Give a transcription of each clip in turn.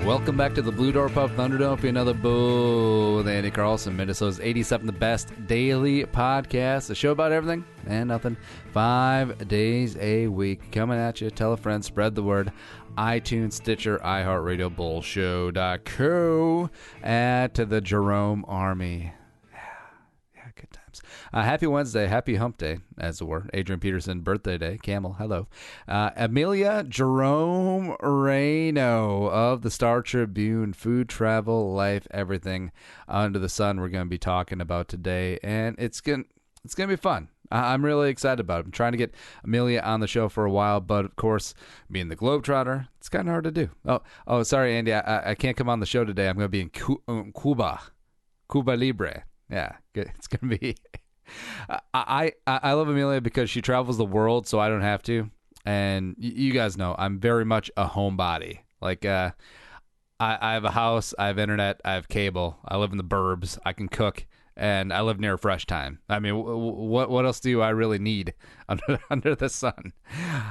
Welcome back to the Blue Door Pub Thunderdome for another Bull with Andy Carlson, Minnesota's 87th best daily podcast. A show about everything and nothing. 5 days a week. Coming at you. Tell a friend. Spread the word. iTunes, Stitcher, iHeartRadio, Bullshow.co. At the Jerome Army. Yeah, good times. Happy Wednesday. Happy hump day, as it were. Adrian Peterson, birthday day. Camel, hello. Amelia Jerome Rayno of the Star Tribune. Food, travel, life, everything under the sun we're going to be talking about today. And it's gonna be fun. I'm really excited about it. I'm trying to get Amelia on the show for a while, but of course, being the Globetrotter, it's kind of hard to do. Oh, sorry, Andy. I can't come on the show today. I'm going to be in Cuba Libre. Yeah, good. It's going to be... I love Amelia because she travels the world, so I don't have to. And you guys know I'm very much a homebody. Like, I have a house, I have internet, I have cable. I live in the burbs. I can cook, and I live near Fresh Time. I mean, what else do I really need under the sun?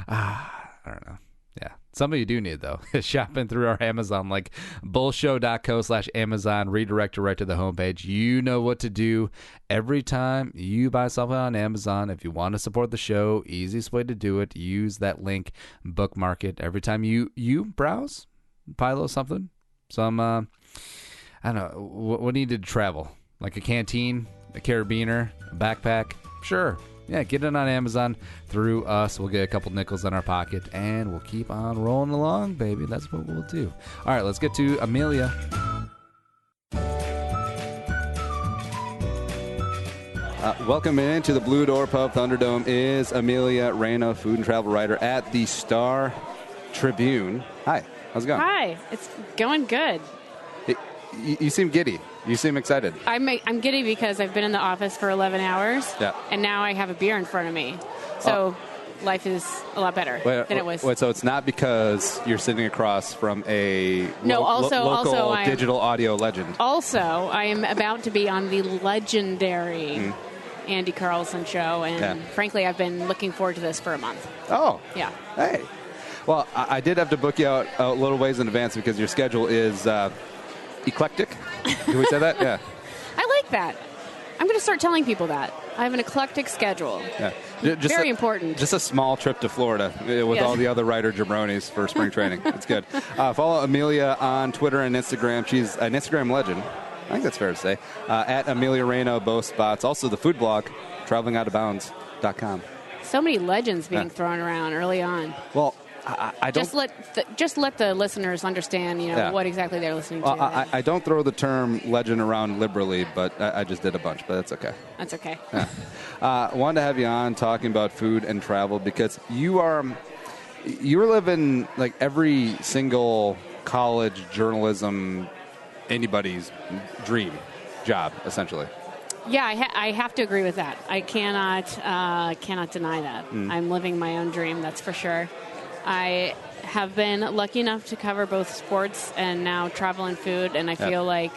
I don't know. Yeah. Some of you do need, though. Shopping through our Amazon, like bullshow.co/Amazon, redirect you right to the homepage. You know what to do every time you buy something on Amazon. If you want to support the show, easiest way to do it, use that link, bookmark it. Every time you browse, buy a little something. Some, I don't know, what needed to travel? Like a canteen, a carabiner, a backpack? Sure. Yeah, get it on Amazon through us. We'll get a couple nickels in our pocket, and we'll keep on rolling along, baby. That's what we'll do. All right, let's get to Amelia. Welcome into the Blue Door Pub Thunderdome is Amelia Rayno, food and travel writer at the Star Tribune. Hi, how's it going? Hi, it's going good. You seem giddy. You seem excited. I'm giddy because I've been in the office for 11 hours, and now I have a beer in front of me. So life is a lot better than it was. Wait, so it's not because you're sitting across from a local digital audio legend. Also, I am about to be on the legendary Andy Carlson show, and frankly, I've been looking forward to this for a month. Oh. Yeah. Hey. Well, I did have to book you out a little ways in advance because your schedule is... eclectic? Can we say that? Yeah. I like that. I'm going to start telling people that. I have an eclectic schedule. Yeah. Very important. Just a small trip to Florida with all the other writer jabronis for spring training. It's good. Follow Amelia on Twitter and Instagram. She's an Instagram legend. I think that's fair to say. At Amelia Rayno, both spots. Also the food blog, travelingoutabounds.com. So many legends being thrown around early on. Well, I don't just let the listeners understand, what exactly they're listening to. Well, I don't throw the term legend around liberally, but I just did a bunch, but that's okay. That's okay. Wanted to have you on talking about food and travel because you're living like every single college journalism anybody's dream job, essentially. Yeah, I have to agree with that. I cannot deny that. I'm living my own dream, that's for sure. I have been lucky enough to cover both sports and now travel and food, and I feel like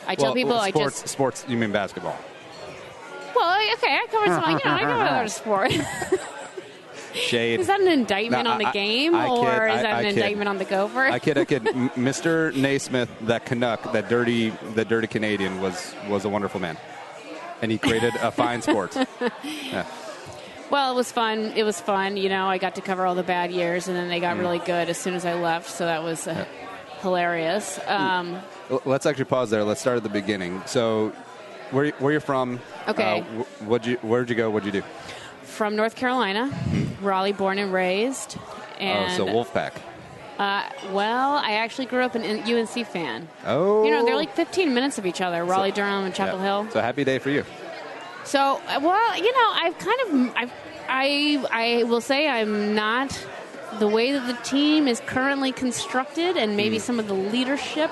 I tell people sports. You mean basketball? Well, okay, I covered some. I cover other sport. Shade. Is that an indictment on the game, or is that an indictment on the Gopher? I kid. Mr. Naismith, that Canuck, that dirty Canadian, was a wonderful man, and he created a fine sport. Yeah. Well, it was fun. I got to cover all the bad years, and then they got really good as soon as I left, so that was hilarious. Let's actually pause there. Let's start at the beginning. So, where you're from? Okay. Where'd you go? What'd you do? From North Carolina, Raleigh, born and raised. And, so Wolfpack. Well, I actually grew up an UNC fan. Oh. They're like 15 minutes of each other, Raleigh, Durham, and Chapel Hill. So happy day for you. So, I will say I'm not the way that the team is currently constructed and maybe some of the leadership.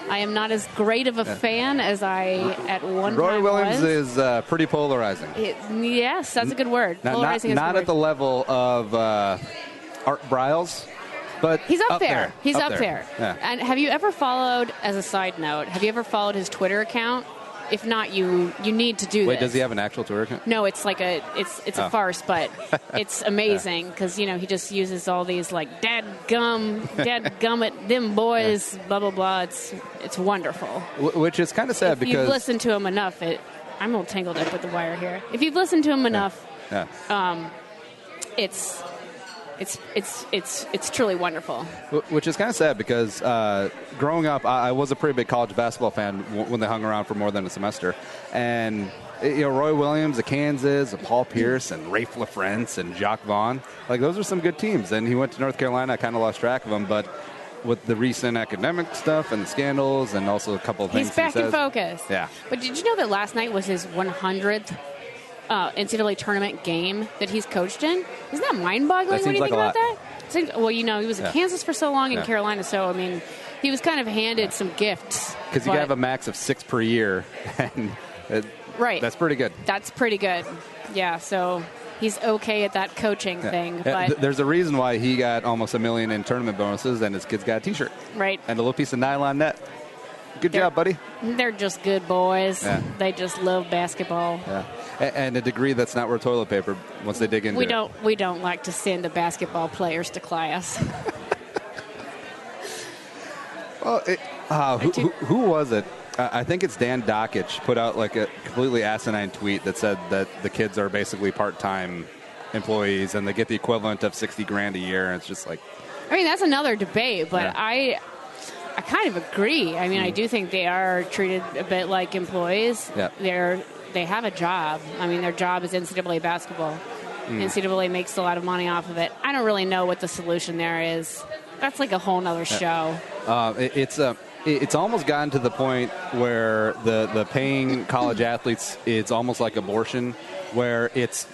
I am not as great of a fan as I at one Roy time Williams was. is pretty polarizing. Yes, that's a good word. Polarizing not at the level of Art Briles, but he's up there. He's up there. Yeah. And have you ever followed, as a side note, his Twitter account? if not, you need to do this. Wait, does he have an actual Twitter account? No, it's like it's a farce, but it's amazing because he just uses all these like dad gummit them boys, blah blah blah. It's wonderful. Which is kind of sad because you've listened to him enough. I'm all tangled up with the wire here. If you've listened to him enough, it's truly wonderful. Which is kind of sad because growing up, I was a pretty big college basketball fan when they hung around for more than a semester. And, Roy Williams of Kansas, Paul Pierce, and Rafe LaFrance, and Jacques Vaughn. Like, those are some good teams. And he went to North Carolina. I kind of lost track of him. But with the recent academic stuff and the scandals and also a couple of things he's back in focus. Yeah. But did you know that last night was his 100th NCAA tournament game that he's coached in? Isn't that mind-boggling when you think about that? Well, he was in Kansas for so long and Carolina, so, I mean, he was kind of handed some gifts. Because you have a max of 6 per year, and that's pretty good. That's pretty good. Yeah, so he's okay at that coaching thing. But there's a reason why he got almost $1 million in tournament bonuses, and his kids got a T-shirt. Right. And a little piece of nylon net. Good job, buddy. They're just good boys. Yeah. They just love basketball. Yeah. And a degree that's not worth toilet paper once they dig into it. We don't like to send the basketball players to class. Well, who was it? I think it's Dan Dockich put out like a completely asinine tweet that said that the kids are basically part-time employees and they get the equivalent of $60,000 a year. And it's just like, I mean, that's another debate, but I kind of agree. I mean, I do think they are treated a bit like employees. Yeah. They have a job. I mean, their job is NCAA basketball. NCAA makes a lot of money off of it. I don't really know what the solution there is. That's like a whole nother show. It's almost gotten to the point where the paying college athletes, it's almost like abortion, where it's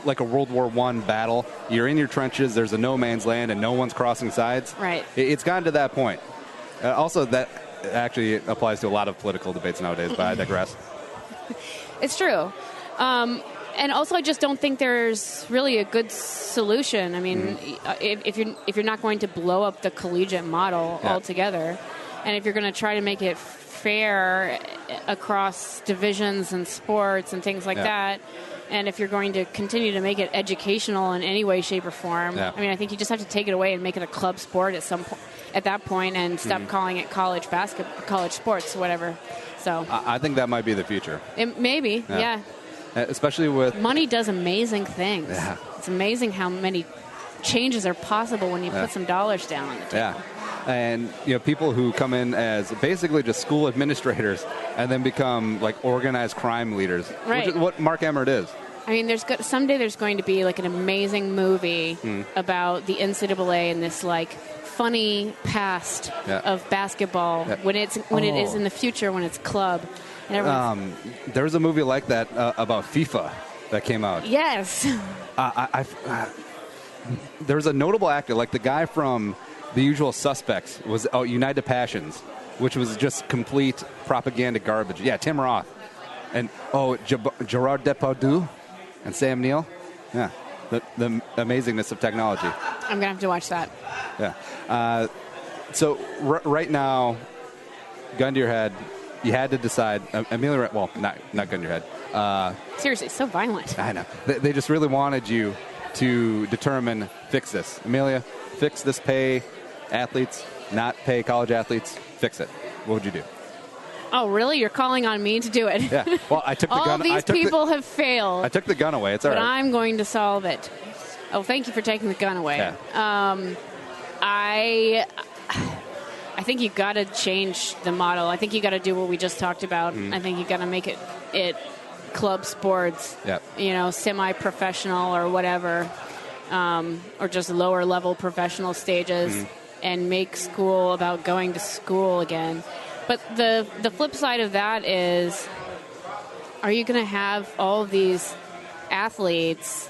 like a World War I battle. You're in your trenches. There's a no man's land, and no one's crossing sides. Right. It's gotten to that point. Also, that actually applies to a lot of political debates nowadays, but I digress. It's true. And also, I just don't think there's really a good solution. I mean, if you're not going to blow up the collegiate model altogether, and if you're going to try to make it fair across divisions and sports and things like that, and if you're going to continue to make it educational in any way, shape, or form, I mean, I think you just have to take it away and make it a club sport at that point, and stop calling it college basketball, college sports, whatever. So I think that might be the future. Maybe, yeah. Especially with money does amazing things. Yeah. It's amazing how many changes are possible when you put some dollars down on the table. Yeah. And people who come in as basically just school administrators and then become like organized crime leaders, right? Which is what Mark Emmert is. I mean, someday there's going to be like an amazing movie about the NCAA and this like funny past of basketball when it is in the future when it's club. And there's a movie like that about FIFA that came out. Yes. There's a notable actor, like the guy from The Usual Suspects was United Passions, which was just complete propaganda garbage. Yeah, Tim Roth. And, Gerard Depardieu and Sam Neill. Yeah, the amazingness of technology. I'm going to have to watch that. Yeah. So right now, gun to your head, you had to decide. Amelia, well, not gun to your head. Seriously, so violent. I know. They just really wanted you to determine, fix this. Amelia, fix this, pay athletes, not pay college athletes, fix it. What would you do? Oh, really? You're calling on me to do it? Yeah. Well, I took the gun. All these people have failed. I took the gun away. It's all right. But I'm going to solve it. Oh, thank you for taking the gun away. Yeah. I think you got to change the model. I think you got to do what we just talked about. I think you got to make it club sports. Yep. Semi-professional or whatever, or just lower level professional stages, and make school about going to school again. But the flip side of that is, are you going to have all of these athletes?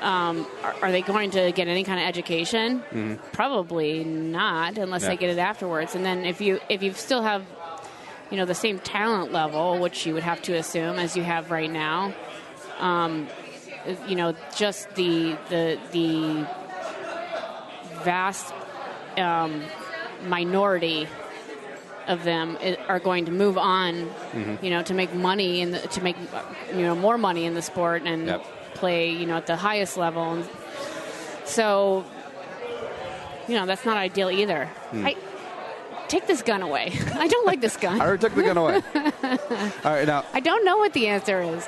Are they going to get any kind of education? Probably not, unless they get it afterwards. And then if you still have, the same talent level, which you would have to assume as you have right now, just the vast minority of them are going to move on, to make money to make more money in the sport and play, at the highest level. And so, that's not ideal either. Take this gun away. I don't like this gun. I already took the gun away. All right, now I don't know what the answer is.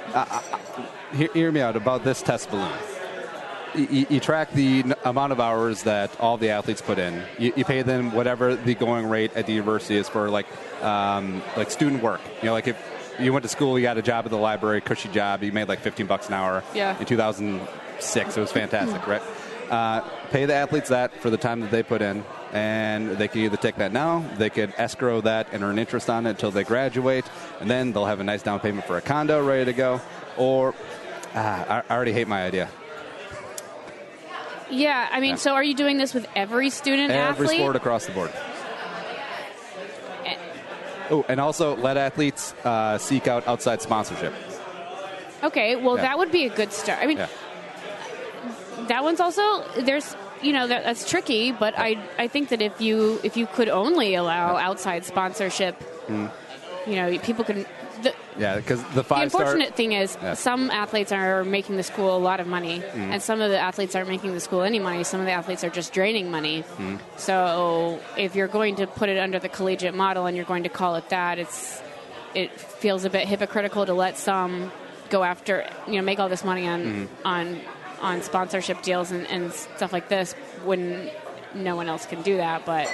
Hear me out about this test balloon. You track the amount of hours that all the athletes put in. You pay them whatever the going rate at the university is for, like student work. Like if you went to school, you got a job at the library, cushy job, you made like $15 an hour. Yeah. In 2006, it was fantastic, right? Pay the athletes that for the time that they put in, and they can either take that now, they could escrow that and earn interest on it until they graduate, and then they'll have a nice down payment for a condo ready to go. Or, I already hate my idea. Yeah, I mean, so are you doing this with every student athlete? Every sport across the board. Oh, and also let athletes seek out outside sponsorship. Okay, well, that would be a good start. I mean, that one's also, there's, that's tricky, but I think that if you could only allow outside sponsorship, people can... because the The unfortunate thing is some athletes are making the school a lot of money, and some of the athletes aren't making the school any money. Some of the athletes are just draining money. So if you're going to put it under the collegiate model and you're going to call it that, it feels a bit hypocritical to let some go after, make all this money on sponsorship deals and stuff like this when no one else can do that. But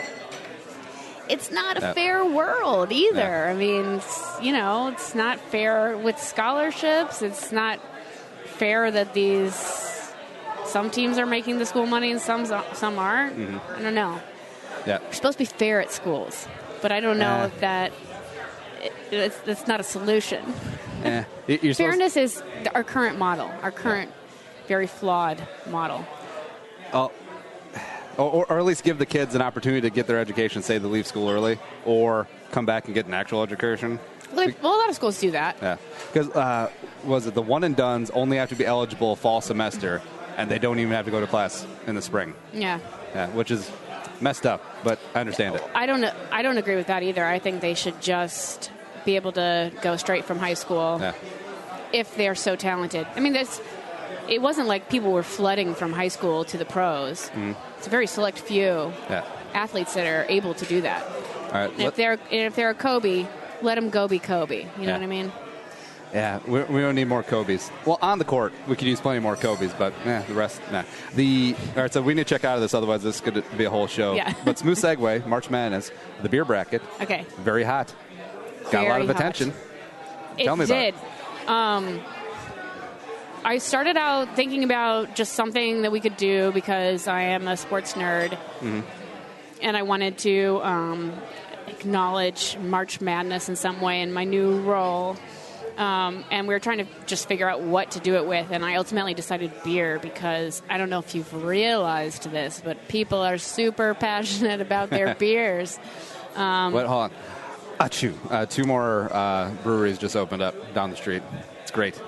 it's not a fair world either. I mean, it's not fair with scholarships. It's not fair that some teams are making the school money and some aren't. I don't know. Yeah. We're supposed to be fair at schools, but I don't know if that's not a solution. Fairness is our current model, our current very flawed model. Or at least give the kids an opportunity to get their education, say they leave school early, or come back and get an actual education. Well, a lot of schools do that. Yeah. Because, was it the one and dones only have to be eligible fall semester, and they don't even have to go to class in the spring? Yeah. Which is messed up, but I understand it. I don't agree with that either. I think they should just be able to go straight from high school if they're so talented. I mean, it wasn't like people were flooding from high school to the pros. It's a very select few athletes that are able to do that. All right, and if they're a Kobe, let them go be Kobe. You know what I mean? Yeah, we don't need more Kobe's. Well, on the court, we could use plenty more Kobe's, but the rest, nah. All right, so we need to check out of this, otherwise this could be a whole show. Yeah. But smooth segue, March Madness, the beer bracket. Okay. Very hot. Got a lot of attention. Tell me about it. I started out thinking about just something that we could do because I am a sports nerd, and I wanted to acknowledge March Madness in some way in my new role. And we were trying to just figure out what to do it with, and I ultimately decided beer because I don't know if you've realized this, but people are super passionate about their beers. Wait, hold on. Achoo. 2 more breweries just opened up down the street. It's great.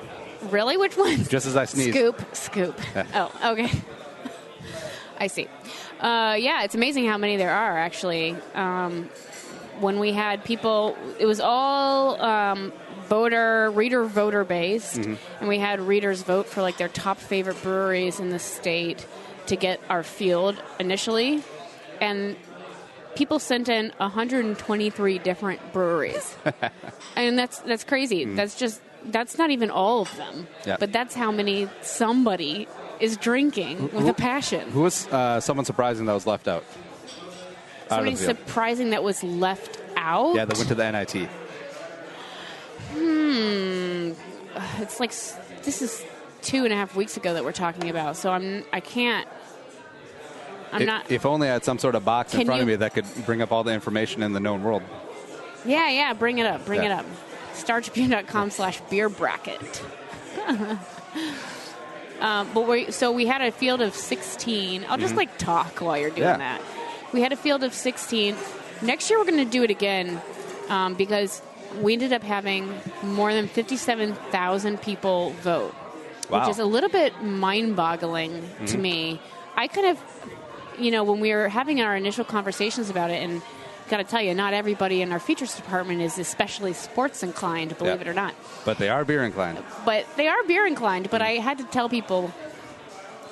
Really? Which ones? Just as I sneeze. Scoop. Oh, okay. I see. It's amazing how many there are, actually. When we had people, it was all reader voter based, and we had readers vote for like their top favorite breweries in the state to get our field initially, and people sent in 123 different breweries, and that's crazy. That's not even all of them, but that's how many somebody is drinking with a passion. Who was someone surprising that was left out? Somebody surprising that was left out? Yeah, that went to the NIT. It's like, this is 2.5 weeks ago that we're talking about, so I can't. If only I had some sort of box in front of me that could bring up all the information in the known world. Yeah, bring it up. Bring it up. StarTribune.com/beer bracket. But we had a field of 16. I'll just talk while you're doing that. We had a field of 16. Next year we're going to do it again because we ended up having more than 57,000 people vote, which is a little bit mind-boggling to me. I kind of, when we were having our initial conversations about it, and got to tell you, not everybody in our features department is especially sports inclined, believe it or not. But they are beer inclined. But I had to tell people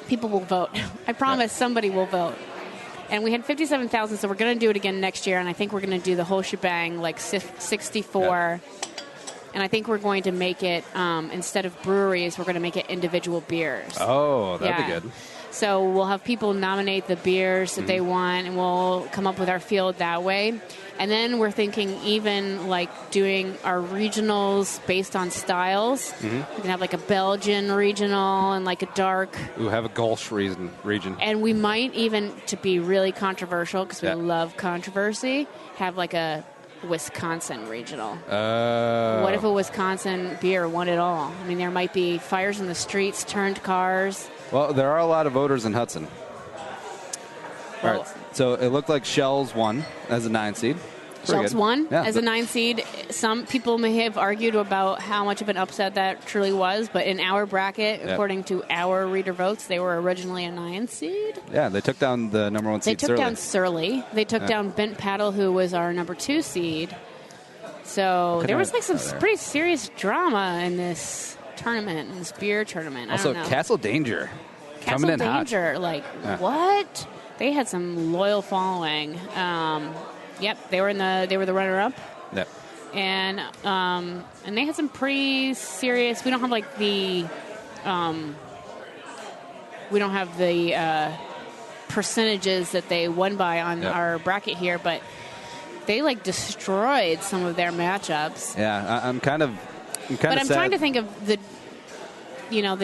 will vote. I promise somebody will vote. And we had 57,000, so we're going to do it again next year, and I think we're going to do the whole shebang, like 64. Yeah. And I think we're going to make it, instead of breweries, we're going to make it individual beers. Oh, that'd be good. So we'll have people nominate the beers that they want, and we'll come up with our field that way. And then we're thinking even like doing our regionals based on styles. We can have like a Belgian regional and like a dark. Ooh, have a Gulch region. And we might even, to be really controversial, because we love controversy, have like a Wisconsin regional. What if a Wisconsin beer won it all? I mean, there might be fires in the streets, turned cars. Well, there are a lot of voters in Hudson. All right, so it looked like Shell's won as a 9 seed. Shell's won as a 9 seed. Some people may have argued about how much of an upset that truly was, but in our bracket, according to our reader votes, they were originally a 9 seed. Yeah, they took down the number 1 seed. They took down Surly. They took down Bent Paddle, who was our number 2 seed. So there was like some pretty serious drama in this tournament, in this beer tournament. Also, I don't know. Castle Danger coming in hot. What? They had some loyal following. They were the runner-up. Yep. And they had some pretty serious. We don't have like the percentages that they won by on our bracket here, but they like destroyed some of their matchups. Yeah, I'm kind of I'm sad. trying to think of the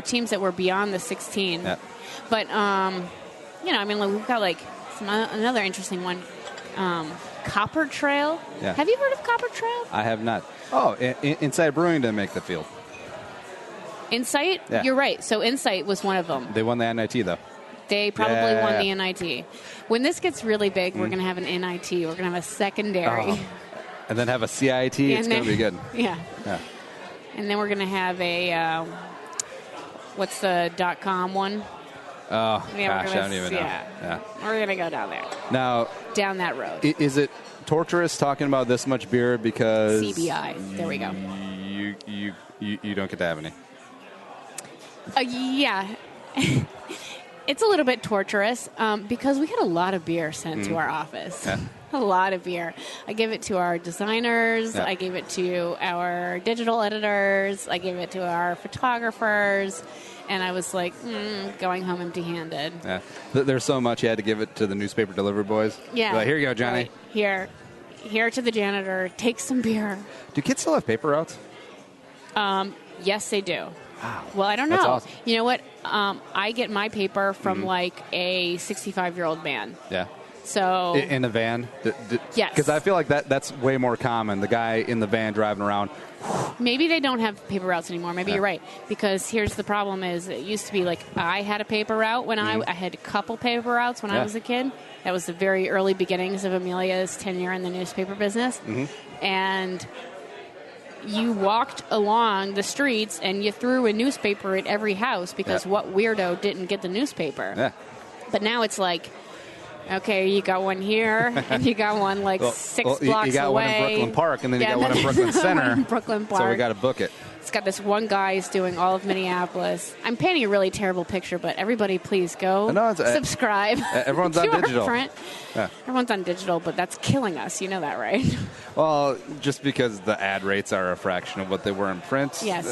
teams that were beyond the 16. Yeah. But I mean, like, we've got like another interesting one. Copper Trail. Yeah. Have you heard of Copper Trail? I have not. Oh, Insight Brewing didn't make the field. Insight? Yeah. You're right. So Insight was one of them. They won the NIT, though. They probably won the NIT. When this gets really big, we're going to have an NIT. We're going to have a secondary. Oh. And then have a CIT. It's going to be good. Yeah. And then we're going to have a, what's the .com one? Oh, gosh, I don't even know. Yeah. We're going to go down there. Now, down that road. Is it torturous talking about this much beer because CBI? There we go. You don't get to have any. Yeah. It's a little bit torturous because we had a lot of beer sent to our office. Yeah. A lot of beer. I gave it to our designers. Yeah. I gave it to our digital editors. I gave it to our photographers. And I was like, going home empty-handed. Yeah. There's so much you had to give it to the newspaper delivery boys. Yeah. Like, here you go, Johnny. Right. Here to the janitor. Take some beer. Do kids still have paper routes? Yes, they do. Wow. Well, I don't know. That's awesome. You know what? I get my paper from like a 65-year-old man. Yeah. So in a van? Yes. Because I feel like that's way more common. The guy in the van driving around. Maybe they don't have paper routes anymore. Maybe you're right. Because here's the problem is it used to be like I had a paper route when I had a couple paper routes when I was a kid. That was the very early beginnings of Amelia's tenure in the newspaper business. And you walked along the streets and you threw a newspaper at every house because what weirdo didn't get the newspaper? Yeah. But now it's like, okay, you got one here, and you got one like 6 blocks away. You got one in Brooklyn Park, and then you got one in Brooklyn Center. One in Brooklyn Park. So we got to book it. It's got this one guy who's doing all of Minneapolis. I'm painting a really terrible picture, but everybody please go subscribe. Everyone's on digital. Yeah. Everyone's on digital, but that's killing us. You know that, right? Well, just because the ad rates are a fraction of what they were in print. Yes.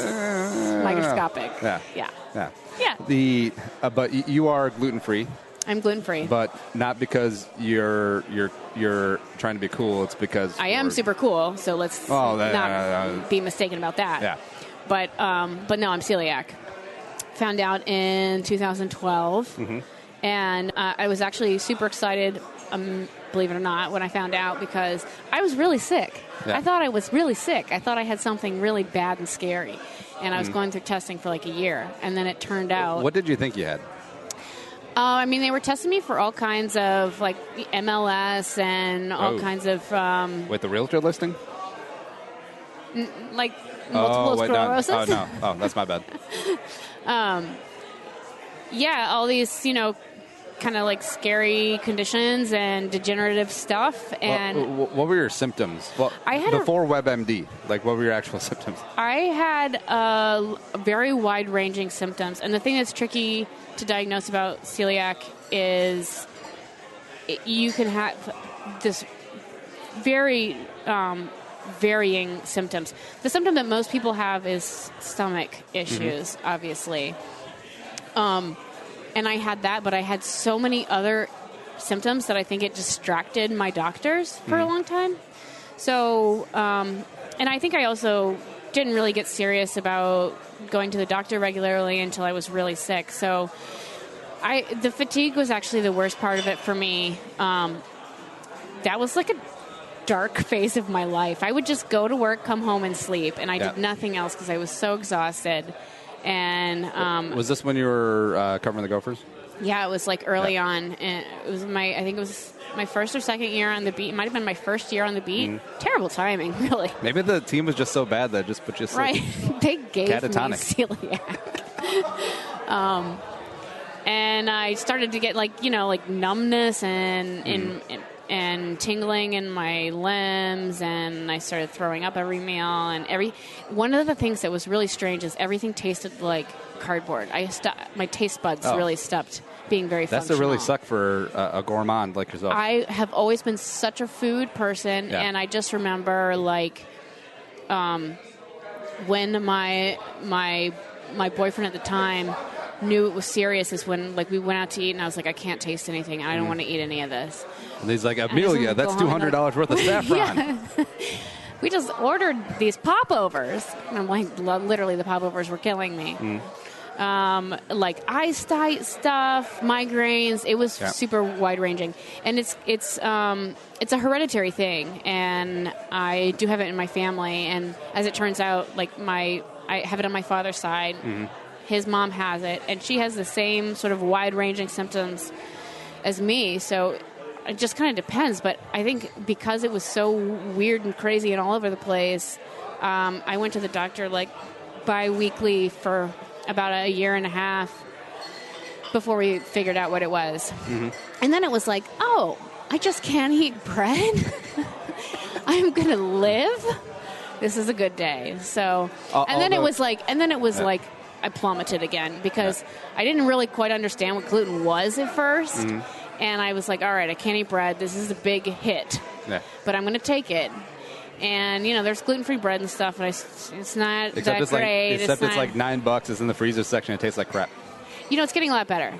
Microscopic. Yeah. But you are gluten-free. I'm gluten-free. But not because you're trying to be cool. It's because I am super cool, so let's not be mistaken about that. Yeah. But no, I'm celiac. Found out in 2012. And I was actually super excited, believe it or not, when I found out because I was really sick. Yeah. I thought I was really sick. I thought I had something really bad and scary. And I was going through testing for like a year. And then it turned out... What did you think you had? I mean, they were testing me for all kinds of, like, MLS and all kinds of... Wait, the realtor listing? Like, multiple sclerosis? Oh, that's my bad. Yeah, all these, kind of like scary conditions and degenerative stuff. And what were your symptoms? Well, I had before WebMD, like what were your actual symptoms? I had very wide-ranging symptoms, and the thing that's tricky to diagnose about celiac is you can have this very varying symptoms. The symptom that most people have is stomach issues, obviously. And I had that, but I had so many other symptoms that I think it distracted my doctors for a long time. So, and I think I also didn't really get serious about going to the doctor regularly until I was really sick. So the fatigue was actually the worst part of it for me. That was like a dark phase of my life. I would just go to work, come home, and sleep, and I did nothing else because I was so exhausted. And was this when you were covering the Gophers? Yeah, it was like early on. And it was I think it was my first or second year on the beat. It might have been my first year on the beat. Terrible timing, really. Maybe the team was just so bad that it just put you asleep. Right. They gave catatonic. me celiac. And I started to get like numbness and tingling in my limbs, and I started throwing up every meal. And one of the things that was really strange is everything tasted like cardboard. My taste buds really stopped being very functional. That's to really suck for a gourmand like yourself. I have always been such a food person, and I just remember when my boyfriend at the time knew it was serious is when we went out to eat, and I was like, I can't taste anything. I don't want to eat any of this. And he's like, Amelia, that's $200 worth of saffron. We just ordered these popovers. And I'm like, literally, the popovers were killing me. Like eyesight stuff, migraines. It was super wide ranging, and it's a hereditary thing, and I do have it in my family. And as it turns out, I have it on my father's side. His mom has it, and she has the same sort of wide-ranging symptoms as me. So it just kind of depends. But I think because it was so weird and crazy and all over the place, I went to the doctor bi-weekly for about a year and a half before we figured out what it was. And then it was like, oh, I just can't eat bread? I'm going to live? This is a good day. So, and then it was like I plummeted again because I didn't really quite understand what gluten was at first. And I was like, all right, I can't eat bread. This is a big hit. But I'm going to take it. And, there's gluten-free bread and stuff, and it's not that great. Except it's like $9. It's in the freezer section. It tastes like crap. It's getting a lot better.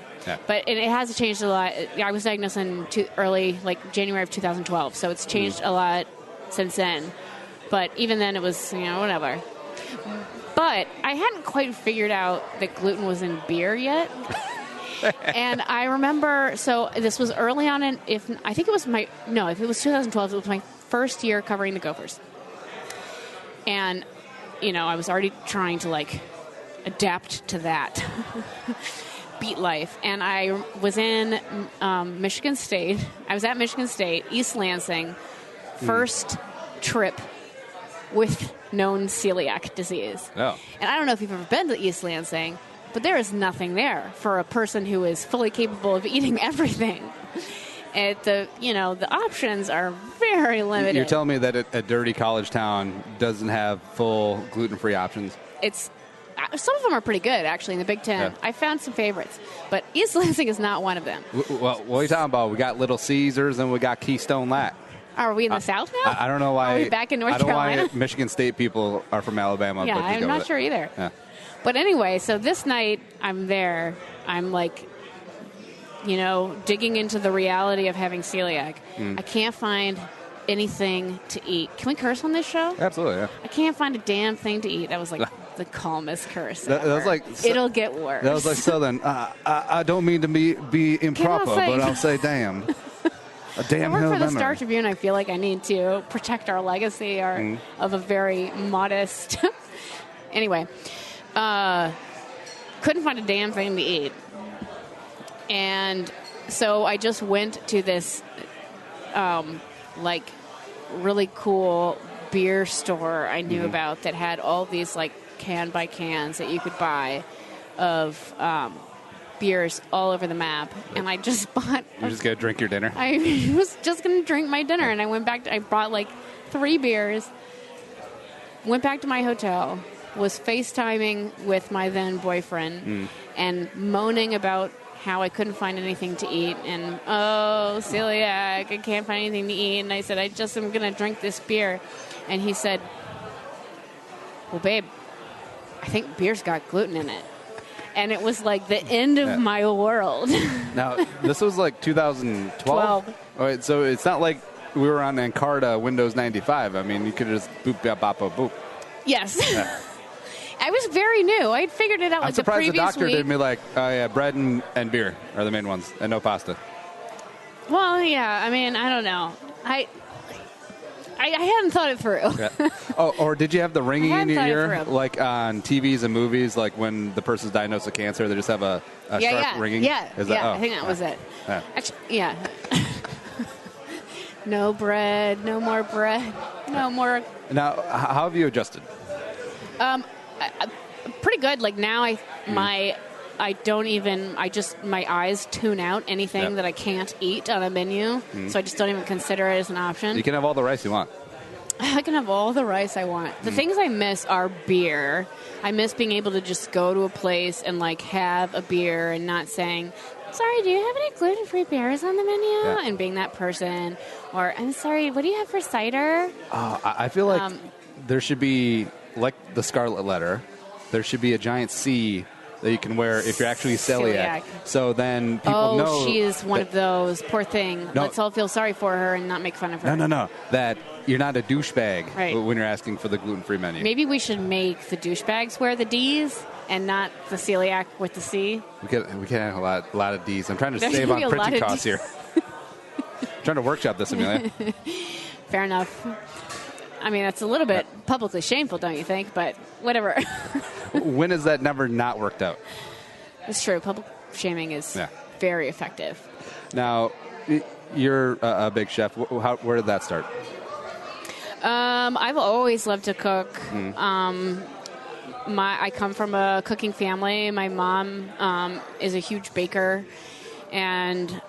But it has changed a lot. I was diagnosed in early, January of 2012, so it's changed a lot since then. But even then, it was, whatever. But I hadn't quite figured out that gluten was in beer yet. And I remember, so this was early on if it was 2012, it was my first year covering the Gophers. And, I was already trying to adapt to that beat life. And I was in Michigan State. I was at Michigan State, East Lansing, first trip with known celiac disease. Oh. And I don't know if you've ever been to East Lansing, but there is nothing there for a person who is fully capable of eating everything. The options are very limited. You're telling me that a dirty college town doesn't have full gluten-free options? Some of them are pretty good, actually, in the Big Ten. I found some favorites, but East Lansing is not one of them. Well, what are you talking about? We got Little Caesars and we got Keystone Lac. Are we in the South now? I don't know why. Are we back in North Carolina? I don't know why Michigan State people are from Alabama. Yeah, but I'm not sure either. Yeah. But anyway, so this night I'm there. I'm digging into the reality of having celiac. I can't find anything to eat. Can we curse on this show? Absolutely, yeah. I can't find a damn thing to eat. That was the calmest curse. That was it'll get worse. That was like Southern. I don't mean to be improper, but I'll say damn. A damn I hill work for the memory. Star Tribune. I feel like I need to protect our legacy of a very modest. Anyway, couldn't find a damn thing to eat. And so I just went to this, really cool beer store I knew about that had all these, can by cans that you could buy of beers all over the map, and I just bought. You're just gonna drink your dinner. I was just gonna drink my dinner, and I went back. I brought like 3 beers. Went back to my hotel. Was FaceTiming with my then boyfriend, and moaning about how I couldn't find anything to eat, and celiac, I can't find anything to eat. And I said, I just am gonna drink this beer, and he said, well, babe, I think beer's got gluten in it. And it was like the end of my world. Now, this was like 2012? All right, so it's not like we were on Encarta Windows 95. I mean, you could just boop, bop, bop, boop. Yes. Yeah. I was very new. I had figured it out like the previous week. I'm surprised the doctor didn't be like, oh, yeah, bread and beer are the main ones, and no pasta. Well, yeah, I mean, I don't know. I hadn't thought it through. Yeah. Oh, or did you have the ringing in your ear, like on TVs and movies, like when the person's diagnosed with cancer, they just have a sharp ringing? Yeah, I think that was it. Yeah. Actually, yeah. No bread, no more bread, no more. Now, how have you adjusted? Pretty good. Like now, my eyes tune out anything that I can't eat on a menu, so I just don't even consider it as an option. You can have all the rice you want. I can have all the rice I want. The things I miss are beer. I miss being able to just go to a place and like have a beer and not saying, sorry, do you have any gluten-free beers on the menu? Yeah. And being that person. Or, I'm sorry, what do you have for cider? I feel like there should be, like the Scarlet Letter, there should be a giant C that you can wear if you're actually celiac. So then people know. Oh, she is one of those. Poor thing. No, let's all feel sorry for her and not make fun of her. No. That you're not a douchebag when you're asking for the gluten-free menu. Maybe we should make the douchebags wear the D's and not the celiac with the C. We can have a lot of D's. I'm trying to save on printing costs here. Trying to workshop this, Amelia. Fair enough. I mean, that's a little bit publicly shameful, don't you think? But whatever. When has that never not worked out? It's true. Public shaming is very effective. Now, you're a big chef. Where did that start? I've always loved to cook. I come from a cooking family. My mom is a huge baker, and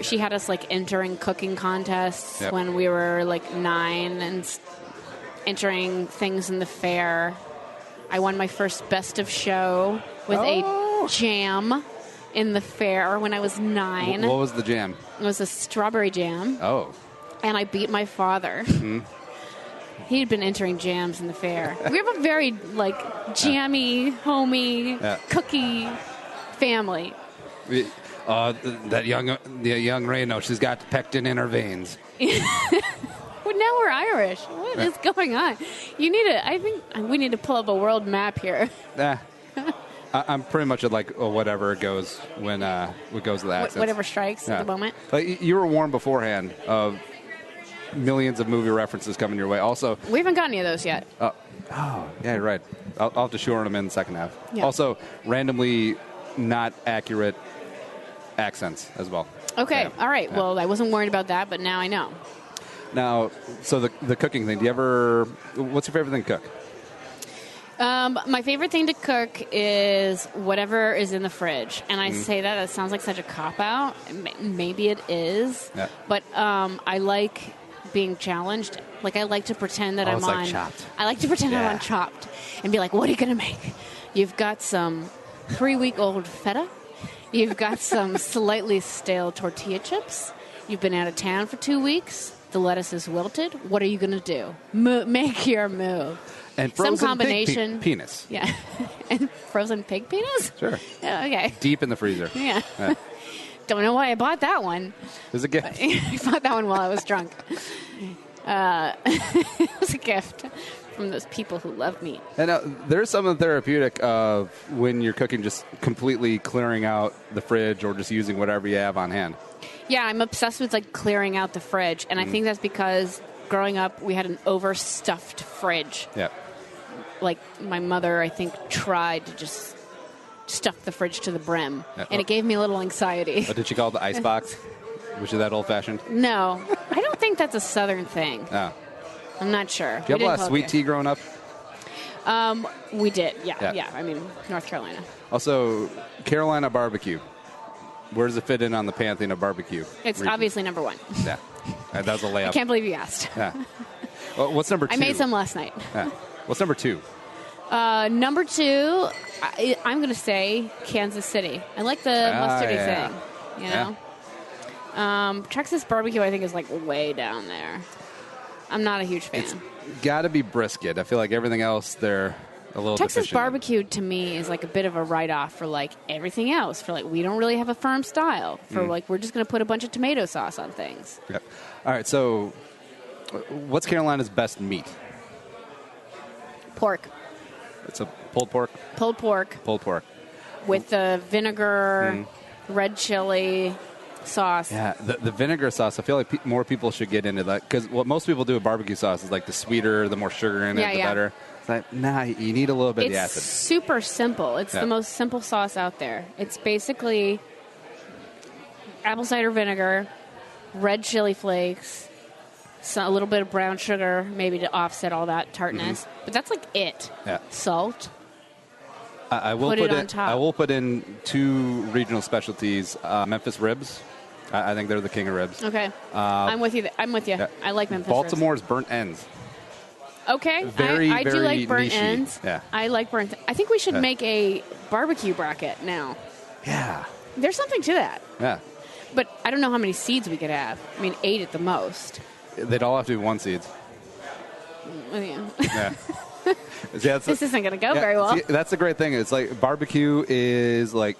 she had us like entering cooking contests when we were like 9 and entering things in the fair. I won my first best of show with a jam in the fair when I was 9. What was the jam? It was a strawberry jam. Oh. And I beat my father. Mm-hmm. He'd been entering jams in the fair. We have a very like jammy, homey, cookie family. The young Rayno, she's got pectin in her veins. Well, now we're Irish. What is going on? I think we need to pull up a world map here. I'm pretty much at like whatever goes when it goes to the accents. Whatever strikes at the moment. But you were warned beforehand of millions of movie references coming your way. Also, we haven't got any of those yet. Yeah, you're right. I'll have to shoehorn them in the second half. Yeah. Also, randomly not accurate accents as well. Okay, all right. Yeah. Well, I wasn't worried about that, but now I know. Now, so the cooking thing. What's your favorite thing to cook? My favorite thing to cook is whatever is in the fridge. And I say that sounds like such a cop-out. Maybe it is. Yeah. But I like being challenged. Like, I like to pretend that I'm on... Chopped. I like to pretend I'm on Chopped and be like, what are you going to make? You've got some 3-week-old feta. You've got some slightly stale tortilla chips. You've been out of town for 2 weeks. The lettuce is wilted. What are you going to do? Make your move. And frozen some combination pig penis. Yeah. And frozen pig penis? Sure. Yeah, okay. Deep in the freezer. Yeah. Don't know why I bought that one. It was a gift. I bought that one while I was drunk. It was a gift from those people who love me. And there's something therapeutic of when you're cooking, just completely clearing out the fridge or just using whatever you have on hand. Yeah, I'm obsessed with like clearing out the fridge, and I think that's because growing up we had an overstuffed fridge. Yeah. Like my mother, I think, tried to just stuff the fridge to the brim, and it gave me a little anxiety. Did she call it the ice box? Was she that old-fashioned? No, I don't think that's a Southern thing. Oh. I'm not sure. Did you have a lot of sweet tea growing up? We did, yeah. I mean, North Carolina. Also, Carolina BBQ. Where does it fit in on the pantheon of barbecue? It's obviously number one. Yeah. That was a layup. I can't believe you asked. Yeah. Well, what's number two? I made some last night. Yeah. What's number two? Number two, I'm going to say Kansas City. I like the mustardy thing, you know? Yeah. Texas barbecue, I think, is like way down there. I'm not a huge fan. It's got to be brisket. I feel like everything else, they're a little Texas deficient. barbecue, to me, is like a bit of a write-off for like everything else. For like, we don't really have a firm style. For like, we're just going to put a bunch of tomato sauce on things. Yep. All right, so what's Carolina's best meat? Pork. It's a pulled pork? Pulled pork. Pulled pork. With the vinegar, red chili sauce. Yeah, the vinegar sauce, I feel like more people should get into that. Because what most people do with barbecue sauce is like the sweeter, the more sugar in it, the better. It's like, nah, you need a little bit of the acid. It's super simple. It's the most simple sauce out there. It's basically apple cider vinegar, red chili flakes, a little bit of brown sugar, maybe to offset all that tartness. But that's like it. Yeah. Salt. I will put it on top. I will put in two regional specialties. Memphis Ribs. I think they're the king of ribs. Okay. I'm with you. I'm with you. Yeah. I like Memphis Baltimore's burnt ends. Okay. I do like burnt ends. Yeah. I like burnt. I think we should make a barbecue bracket now. Yeah. There's something to that. Yeah. But I don't know how many seeds we could have. I mean, 8 at the most. They'd all have to be 1 seeds. Yeah. This isn't going to go very well. See, that's the great thing. It's like barbecue is like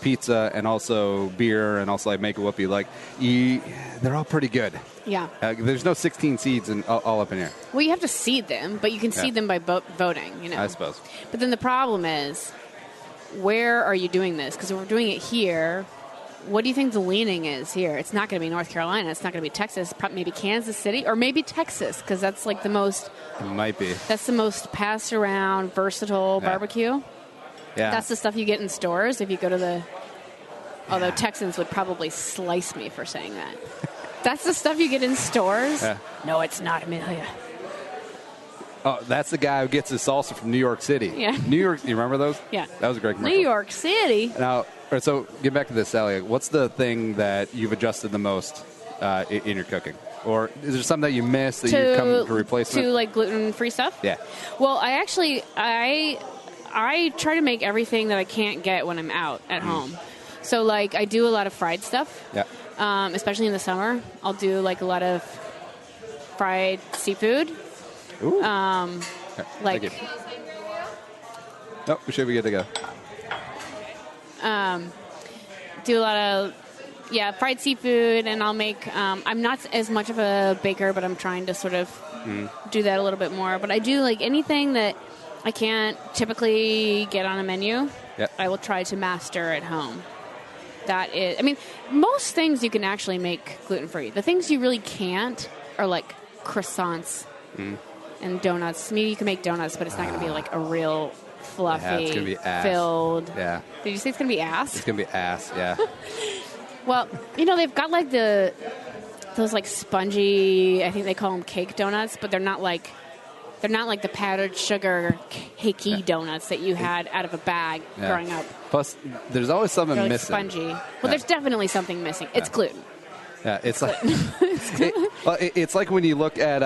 pizza and also beer and also like make a whoopie. Like they're all pretty good. Yeah. There's no 16 seeds all up in here. Well, you have to seed them, but you can seed them by voting. You know. I suppose. But then the problem is, where are you doing this? Because if we're doing it here, what do you think the leaning is here? It's not going to be North Carolina. It's not going to be Texas. Maybe Kansas City or maybe Texas, because that's like the most. It might be. That's the most passed around, versatile barbecue. Yeah. That's the stuff you get in stores if you go to the. Although Texans would probably slice me for saying that. That's the stuff you get in stores? Yeah. No, it's not, Amelia. Oh, that's the guy who gets his salsa from New York City. Yeah. New York, you remember those? Yeah. That was a great commercial. New York City? Now, so get back to this, Sally. What's the thing that you've adjusted the most in your cooking? Or is there something that you miss that you come to replacement? To like gluten-free stuff? Yeah. Well, I try to make everything that I can't get when I'm out at home. So, like, I do a lot of fried stuff. Yeah. Especially in the summer. I'll do, like, a lot of fried seafood. Ooh. Like... Nope, we should be good to go. Do a lot of, fried seafood, and I'll make... I'm not as much of a baker, but I'm trying to sort of do that a little bit more. But I do, like, anything that I can't typically get on a menu, I will try to master at home. That is, I mean, most things you can actually make gluten-free. The things you really can't are like croissants and donuts. Maybe you can make donuts, but it's not going to be like a real fluffy, it's gonna be ass. filled. Yeah. Did you say it's going to be ass? It's going to be ass, yeah. Well, they've got like those like spongy, I think they call them cake donuts, but they're not like the powdered sugar cakey donuts that you had out of a bag growing up. Plus, there's always something They're like missing. Spongy. Well, there's definitely something missing. It's gluten. Yeah, it's like it's like when you look at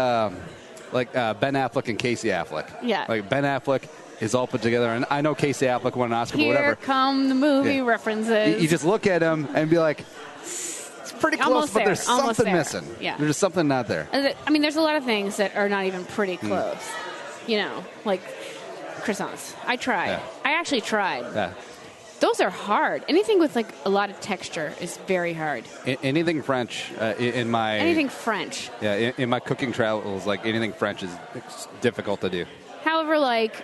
Ben Affleck and Casey Affleck. Yeah. Like Ben Affleck is all put together, and I know Casey Affleck won an Oscar, but whatever. Here come the movie references. You just look at him and be like, it's pretty close, Almost but there. there's something missing. Yeah. There's something not there. I mean, there's a lot of things that are not even pretty close. Like croissants. I tried. Yeah. I actually tried. Yeah. Those are hard. Anything with like a lot of texture is very hard. Anything French in my anything French. Yeah, in my cooking travels, like anything French is difficult to do. However, like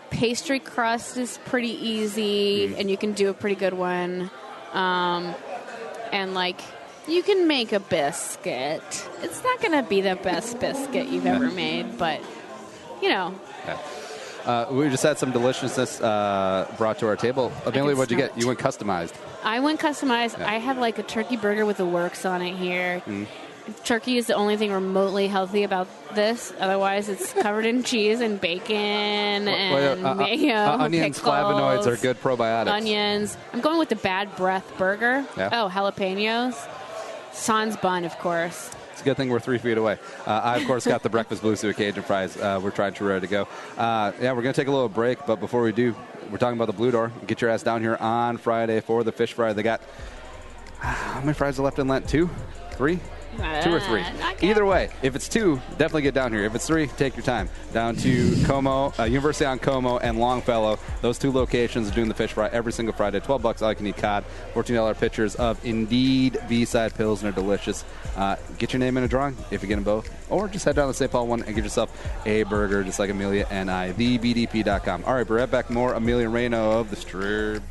pastry crust is pretty easy, and you can do a pretty good one. And like you can make a biscuit. It's not going to be the best biscuit you've ever made, but Yeah. We just had some deliciousness brought to our table. Amelia, what'd you get? You went customized. I went customized. Yeah. I have like a turkey burger with the works on it here. Turkey is the only thing remotely healthy about this. Otherwise, it's covered in cheese and bacon and mayo. Onions, pickles, flavonoids are good probiotics. Onions. I'm going with the Bad Breath burger. Yeah. Oh, jalapenos. Sans bun, of course. It's a good thing we're 3 feet away. I, of course, got the breakfast blue suit Cajun fries. We're trying to ready to go. Yeah, we're going to take a little break, but before we do, we're talking about the Blue Door. Get your ass down here on Friday for the fish fry. They got, how many fries are left in Lent? 2? 3? 2 or 3. Either way, if it's 2, definitely get down here. If it's 3, take your time. Down to Como, University on Como and Longfellow. Those 2 locations are doing the fish fry every single Friday. $12 all you can eat cod. $14 pitchers of Indeed B-side Pilsner. Delicious. Get your name in a drawing if you get them both. Or just head down to the St. Paul one and get yourself a burger just like Amelia and I. TheBDP.com. All right, we're right back. More Amelia Rayno of the Strib.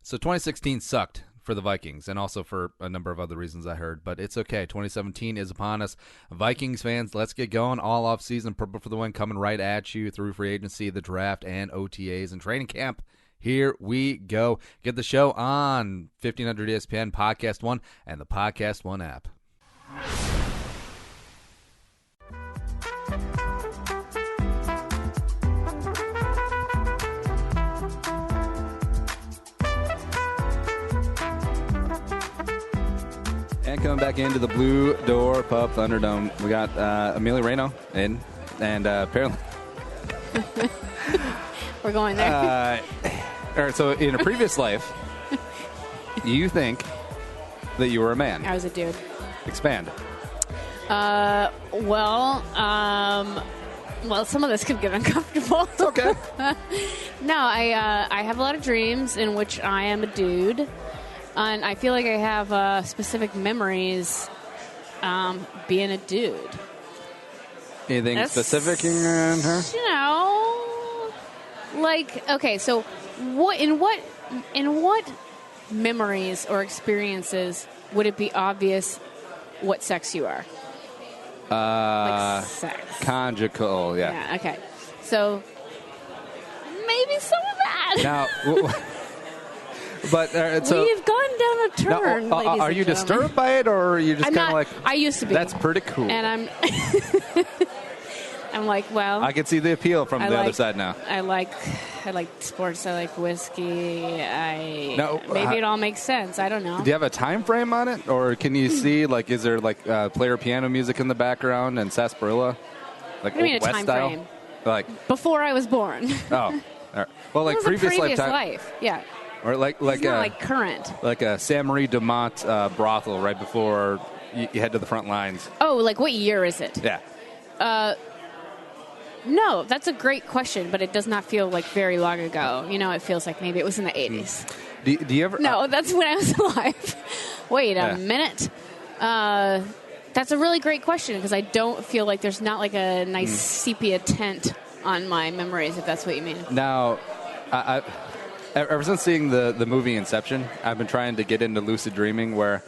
So 2016 sucked for the Vikings and also for a number of other reasons I heard, but it's okay. 2017 is upon us. Vikings fans, let's get going. All off season, Purple for the Win coming right at you through free agency, the draft, and OTAs and training camp. Here we go. Get the show on 1500 ESPN, Podcast One, and the Podcast One app. And coming back into the Blue Door Pub Thunderdome, we got Amelia Rayno in, and apparently we're going there. All right, so in a previous life, you think that you were a man. I was a dude. Expand. Well, some of this could get uncomfortable. It's okay. No, I have a lot of dreams in which I am a dude. And I feel like I have specific memories being a dude. Anything specific in her? You know, like, okay, so in what memories or experiences would it be obvious what sex you are? Like sex. Conjugal, yeah. Yeah, okay. So maybe some of that. Now... But so we've gone down a turn. Now, are you disturbed by it, or are you just kind of like? I used to be. That's pretty cool. And I'm like, well, I can see the appeal from the other side now. I like sports. I like whiskey. Maybe it all makes sense. I don't know. Do you have a time frame on it, or can you see like is there like player piano music in the background and sarsaparilla, like what do you mean West a time style? Frame? Like before I was born. Oh, all right. Well, like previous life. Yeah. Or like not like current. Like a Saint Marie de Mont brothel right before you head to the front lines. Oh, like what year is it? Yeah. No, that's a great question, but it does not feel like very long ago. You know, it feels like maybe it was in the 80s. Do you ever? No, that's when I was alive. Wait a minute. That's a really great question because I don't feel like there's not like a nice sepia tint on my memories, if that's what you mean. Now, ever since seeing the movie Inception, I've been trying to get into lucid dreaming where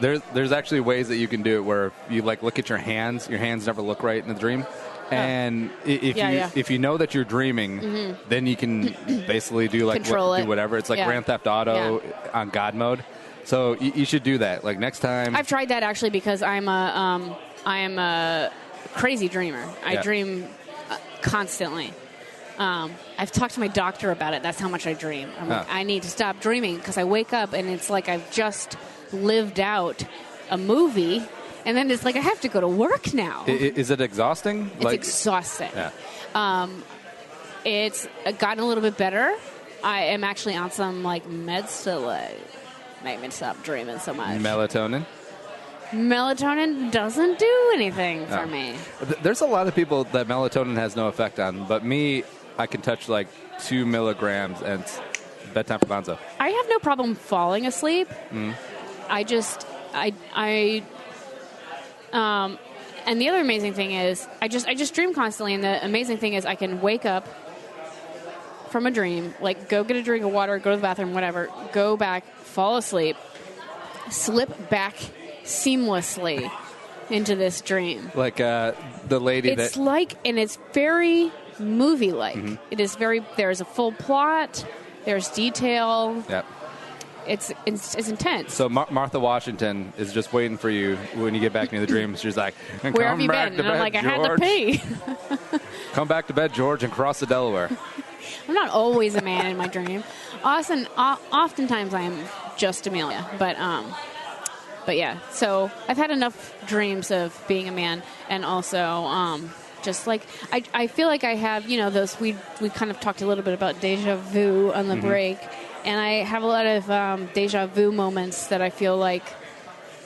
there's actually ways that you can do it where you like look at your hands never look right in the dream. And if you know that you're dreaming, then you can basically do like do whatever. It's like Grand Theft Auto on God mode. So you should do that. Like next time. I've tried that actually because I am a crazy dreamer. I dream constantly. I've talked to my doctor about it. That's how much I dream. I'm like, I need to stop dreaming because I wake up and it's like I've just lived out a movie. And then it's like I have to go to work now. Is it exhausting? It's exhausting. Yeah. It's gotten a little bit better. I am actually on some like meds to like make me stop dreaming so much. Melatonin? Melatonin doesn't do anything for me. There's a lot of people that melatonin has no effect on, but me, I can touch like 2 milligrams and it's bedtime for Gonzo. I have no problem falling asleep. And the other amazing thing is I just dream constantly, and the amazing thing is I can wake up from a dream, like go get a drink of water, go to the bathroom, whatever, go back, fall asleep, slip back seamlessly into this dream. Like the lady it's it's very movie-like. Mm-hmm. It is there's a full plot, there's detail. Yep. It's intense. So Martha Washington is just waiting for you when you get back into the dream. She's like, where have you been? And I'm like, George. I had to pee. Come back to bed, George, and cross the Delaware. I'm not always a man in my dream. Oftentimes I am just Amelia. But yeah, so I've had enough dreams of being a man, and also just like I feel like I have, those we kind of talked a little bit about deja vu on the break, and I have a lot of deja vu moments that I feel like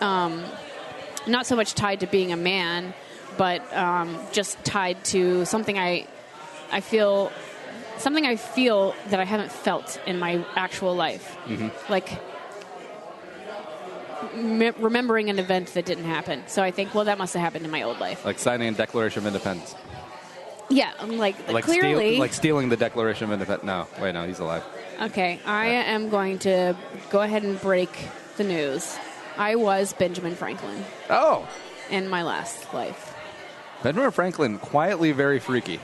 not so much tied to being a man, but just tied to something I feel that I haven't felt in my actual life, like remembering an event that didn't happen. So I think, well, that must have happened in my old life. Like signing a Declaration of Independence. Yeah, like clearly. Stealing the Declaration of Independence. No, wait, no, he's alive. Okay, I am going to go ahead and break the news. I was Benjamin Franklin. Oh. In my last life. Benjamin Franklin, quietly very freaky.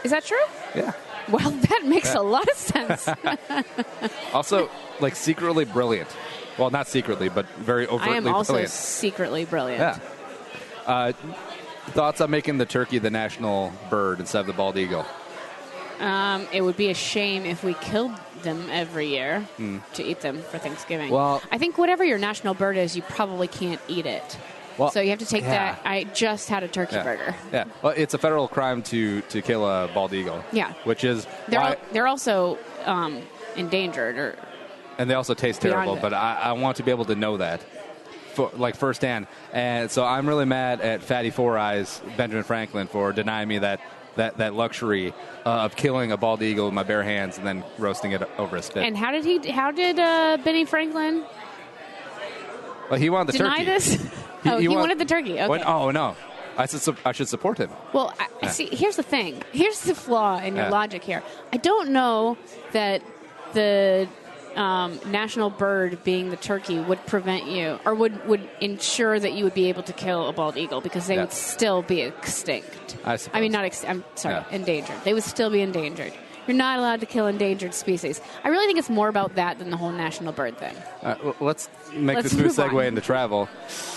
Is that true? Yeah. Well, that makes a lot of sense. Also, like, secretly brilliant. Well, not secretly, but very overtly brilliant. I am also secretly brilliant. Yeah. Thoughts on making the turkey the national bird instead of the bald eagle? It would be a shame if we killed them every year to eat them for Thanksgiving. Well, I think whatever your national bird is, you probably can't eat it. Well, so you have to take that. I just had a turkey burger. Yeah. Well, it's a federal crime to kill a bald eagle. Yeah. Which is they're also endangered, and they also taste terrible. But I want to be able to know that, firsthand. And so I'm really mad at Fatty Four Eyes Benjamin Franklin for denying me that luxury of killing a bald eagle with my bare hands and then roasting it over a spit. And how did Benny Franklin? Well, he wanted the deny turkey. This. He wanted the turkey. Okay. Oh no, I should support him. Well, see, here's the thing. Here's the flaw in your logic here. I don't know that the national bird being the turkey would prevent you, or would ensure that you would be able to kill a bald eagle, because they would still be extinct. I mean, I'm sorry, endangered. They would still be endangered. You're not allowed to kill endangered species. I really think it's more about that than the whole national bird thing. Let's make this smooth segue into travel.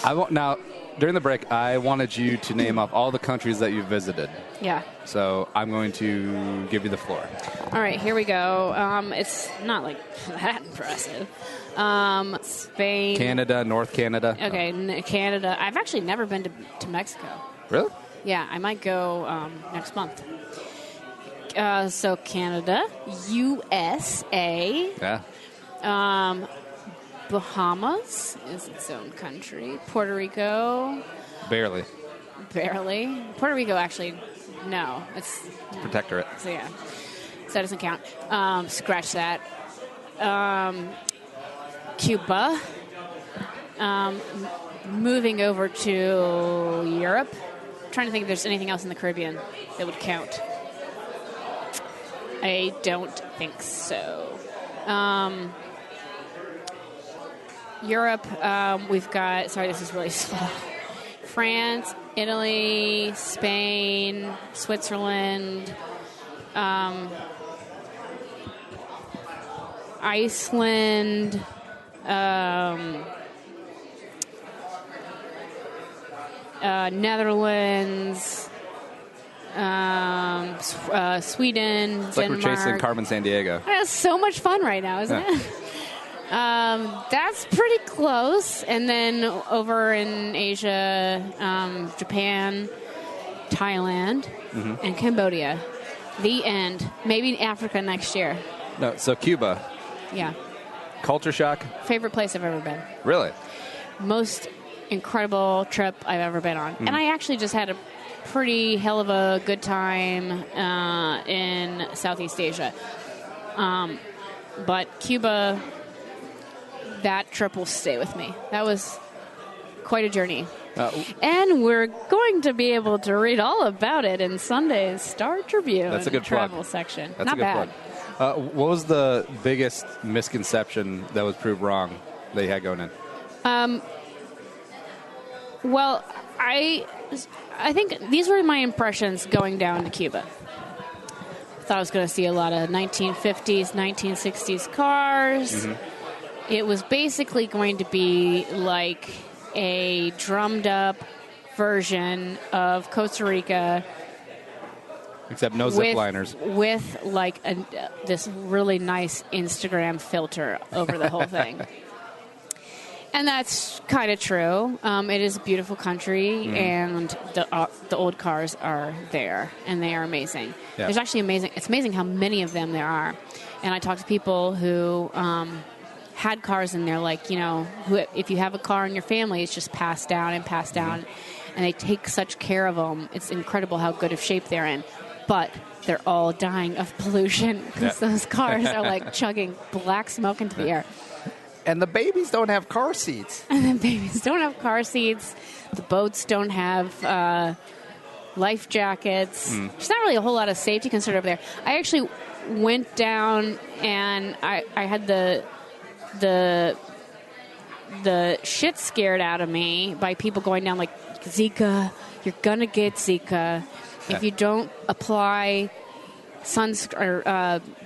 Now, during the break, I wanted you to name off all the countries that you've visited. Yeah. So I'm going to give you the floor. All right, here we go. It's not like that impressive. Spain. Canada, North Canada. Okay, Canada. I've actually never been to Mexico. Really? Yeah, I might go next month. So Canada, USA. Yeah. Bahamas is its own country. Puerto Rico. Barely. Puerto Rico, actually, no. It's protectorate. So yeah. So that doesn't count. Scratch that. Cuba. Moving over to Europe. I'm trying to think if there's anything else in the Caribbean that would count. I don't think so. Europe, we've got... Sorry, this is really slow. France, Italy, Spain, Switzerland, Iceland, Netherlands, Sweden, it's like Denmark. we're chasing Carmen Sandiego. That's so much fun right now, isn't it? That's pretty close. And then over in Asia, Japan, Thailand, and Cambodia. The end. Maybe Africa next year. No, so Cuba. Yeah. Culture shock? Favorite place I've ever been. Really? Most incredible trip I've ever been on. And I actually just had a pretty hell of a good time in Southeast Asia. But Cuba, that trip will stay with me. That was quite a journey. And we're going to be able to read all about it in Sunday's Star Tribune. That's a good travel plug. Section. That's Not a good bad. Plug. What was the biggest misconception that was proved wrong that you had going in? Well, I think these were my impressions going down to Cuba. Thought I was going to see a lot of 1950s, 1960s cars. Mm-hmm. It was basically going to be like a drummed up version of Costa Rica. Except no zip liners. With like this really nice Instagram filter over the whole thing. And that's kind of true. It is a beautiful country, and the old cars are there, and they are amazing. Yeah. There's actually it's amazing how many of them there are. And I talk to people who had cars, and they're like, if you have a car in your family, it's just passed down and passed down, and they take such care of them. It's incredible how good of shape they're in. But they're all dying of pollution because those cars are like chugging black smoke into the air. And the babies don't have car seats. The boats don't have life jackets. There's not really a whole lot of safety considered over there. I actually went down and I had the shit scared out of me by people going down like, Zika, you're going to get Zika. If you don't apply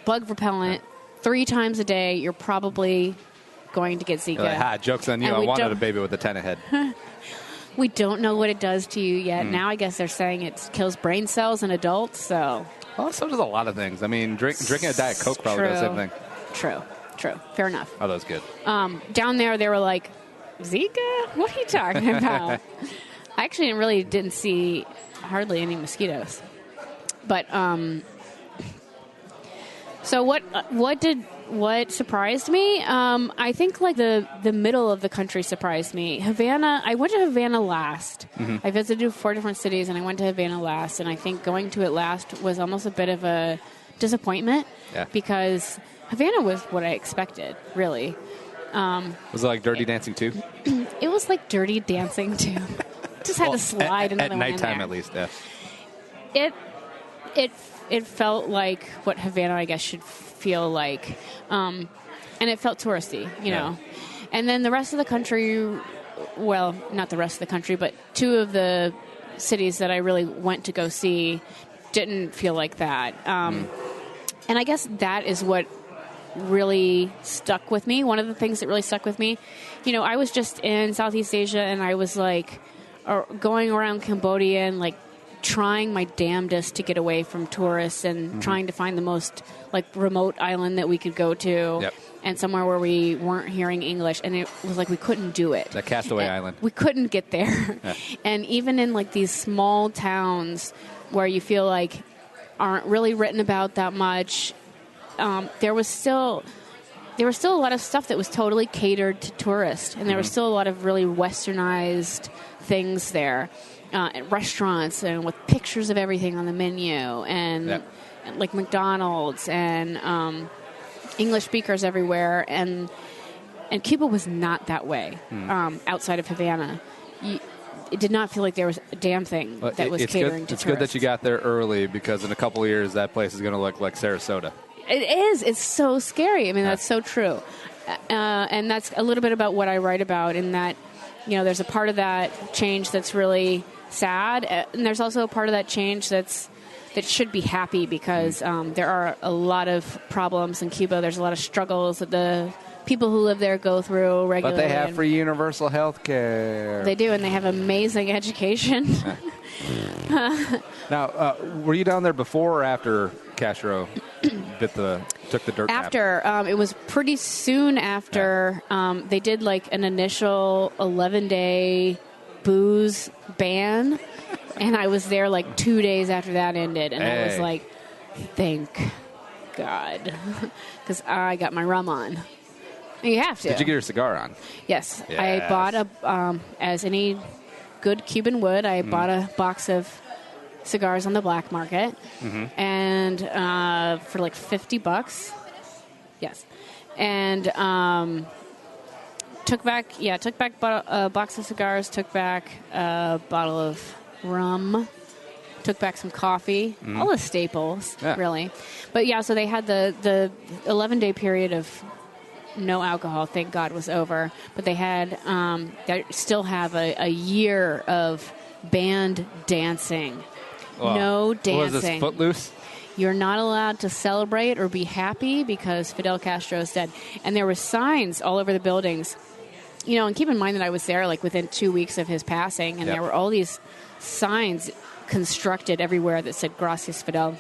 bug repellent 3 times a day, you're probably going to get Zika. Joke's on you. I wanted a baby with a tennis head. We don't know what it does to you yet. Now I guess they're saying it kills brain cells in adults. So so does a lot of things. I mean, drinking a Diet Coke probably does the same thing. True. Fair enough. Oh, that was good. Down there, they were like, Zika? What are you talking about? I actually didn't see hardly any mosquitoes. But so what surprised me? I think like the middle of the country surprised me. Havana. I went to Havana last. I visited 4 different cities, and I went to Havana last. And I think going to it last was almost a bit of a disappointment because Havana was what I expected. Really. Was it like Dirty Dancing 2? It was like Dirty Dancing 2. Just had to slide another at one nighttime in there. At least. Yeah. It felt like what Havana, I guess, should feel like. And it felt touristy, you know. And then the rest of the country, well, not the rest of the country, but 2 of the cities that I really went to go see didn't feel like that. And I guess that is what really stuck with me. One of the things that really stuck with me, I was just in Southeast Asia, and I was like going around Cambodia and like trying my damnedest to get away from tourists and trying to find the most like remote island that we could go to and somewhere where we weren't hearing English, and it was like we couldn't do it. That Castaway Island. We couldn't get there. And even in like these small towns where you feel like aren't really written about that much, there was still a lot of stuff that was totally catered to tourists, and there was still a lot of really westernized things there. At restaurants and with pictures of everything on the menu and like McDonald's and English speakers everywhere. And Cuba was not that way outside of Havana. It did not feel like there was a damn thing that was catering to tourists. It's good that you got there early because in a couple of years that place is going to look like Sarasota. It is. It's so scary. I mean, that's so true. And that's a little bit about what I write about in that, there's a part of that change that's really sad, and there's also a part of that change that should be happy because there are a lot of problems in Cuba. There's a lot of struggles that the people who live there go through regularly. But they have free universal health care. They do, and they have amazing education. Now, were you down there before or after Castro took the dirt nap? After. It was pretty soon after. They did like an initial 11-day booze ban, and I was there like 2 days after that ended, and I was like, thank God, because I got my rum on. And you have to. Did you get your cigar on? Yes. I bought as any good Cuban would, I bought a box of cigars on the black market, and for like $50. Yes. And took back a box of cigars, took back a bottle of rum, took back some coffee, all the staples, really. But so they had the 11-day period of no alcohol, thank God, was over. But they had, they still have a year of banned dancing. Well, no dancing. Was this Footloose? You're not allowed to celebrate or be happy because Fidel Castro is dead. And there were signs all over the buildings. You know, and keep in mind that I was there like within 2 weeks of his passing, and there were all these signs constructed everywhere that said "Gracias, Fidel."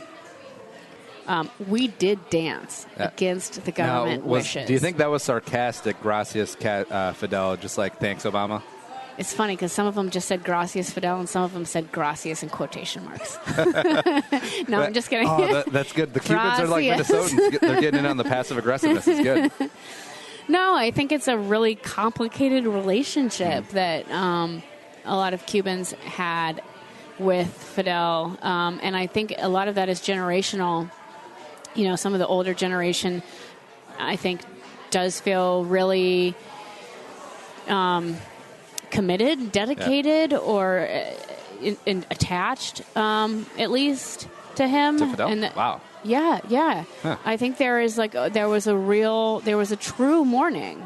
We did dance against the government wishes. Do you think that was sarcastic, "Gracias, Fidel," just like "Thanks, Obama"? It's funny because some of them just said "Gracias, Fidel," and some of them said "Gracias" in quotation marks. No, I'm just kidding. Oh, that's good. The Cubans are like Minnesotans. They're getting in on the passive aggressiveness. It's good. No, I think it's a really complicated relationship that a lot of Cubans had with Fidel. And I think a lot of that is generational. You know, some of the older generation, I think, does feel really committed, dedicated, or attached, at least, to him. To Fidel? And wow. Yeah. Huh. I think there was a true mourning.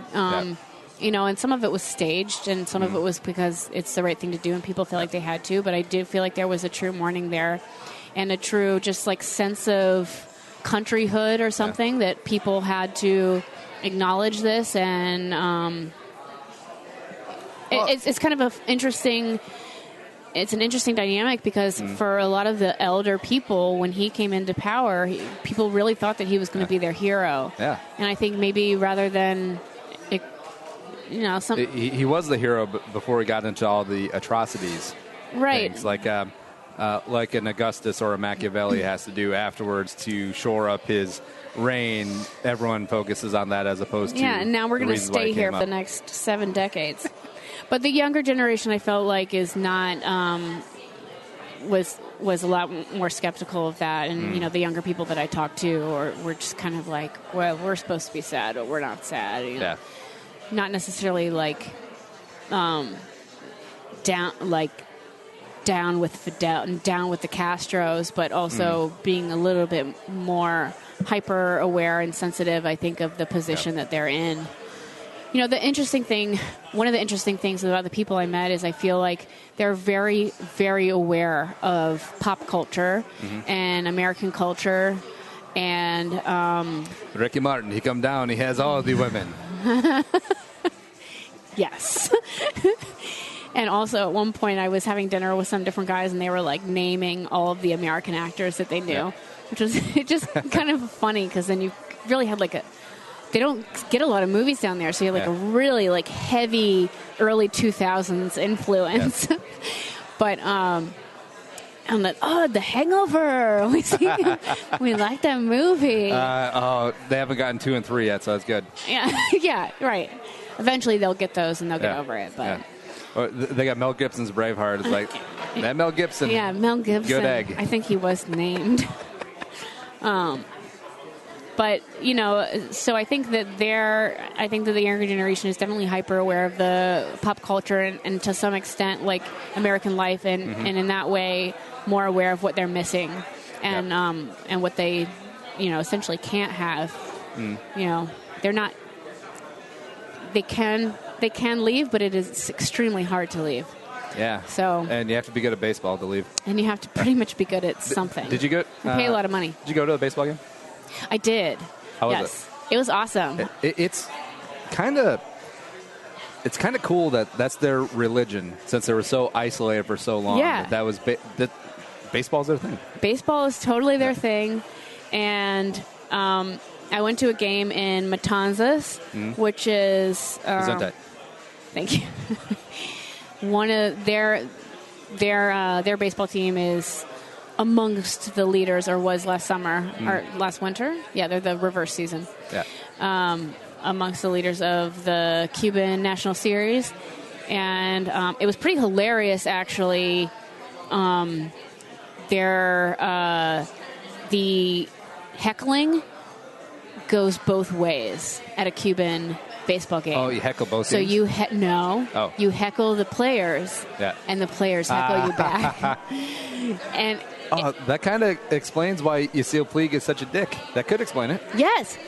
You know, and some of it was staged, and some of it was because it's the right thing to do, and people feel like they had to. But I did feel like there was a true mourning there, and a true just like sense of countryhood or something that people had to acknowledge this, and it's kind of a interesting. It's an interesting dynamic because for a lot of the elder people, when he came into power, people really thought that he was going to be their hero. Yeah. And I think maybe rather than, he was the hero before he got into all the atrocities. Right. Things like an Augustus or a Machiavelli has to do afterwards to shore up his reign. Everyone focuses on that as opposed to and now we're going to stay here for the next 7 decades. But the younger generation, I felt like, is not was a lot more skeptical of that, and you know, the younger people that I talked to were just kind of like, well, we're supposed to be sad, but we're not sad. You know? Not necessarily like down with Fidel and down with the Castros, but also being a little bit more hyper aware and sensitive, I think, of the position that they're in. You know, one of the interesting things about the people I met is I feel like they're very, very aware of pop culture and American culture. And Ricky Martin, he come down, he has all the women. Yes. And also at one point I was having dinner with some different guys, and they were like naming all of the American actors that they knew, which was just kind of funny because then you really had like they don't get a lot of movies down there, so you have like a really like heavy early 2000s influence. But I'm like, The Hangover. We like that movie. They haven't gotten 2 and 3 yet, so that's good. Yeah, right. Eventually they'll get those and they'll get over it. But they got Mel Gibson's Braveheart. It's like that Mel Gibson. Yeah, Mel Gibson. Good egg. I think he was named. But, you know, so I think that the younger generation is definitely hyper aware of the pop culture and to some extent, like, American life and in that way more aware of what they're missing and what they, you know, essentially can't have. You know, they're not, they can leave, but it is extremely hard to leave. Yeah. So. And you have to be good at baseball to leave. And you have to pretty much be good at something. Did you go? You pay a lot of money. Did you go to the baseball game? I did. How was it? It was awesome. It's kind of cool that that's their religion, since they were so isolated for so long. Yeah. That was baseball's their thing. Baseball is totally their thing, and I went to a game in Matanzas, which is thank you. One of their baseball team is amongst the leaders, or was last summer or last winter. Yeah, they're the reverse season. Yeah. Amongst the leaders of the Cuban National Series. And it was pretty hilarious, actually. The heckling goes both ways at a Cuban baseball game. Oh, you heckle both teams? So you you heckle the players, and the players heckle you back. And Oh, that kind of explains why Yasiel Puig is such a dick. That could explain it. Yes,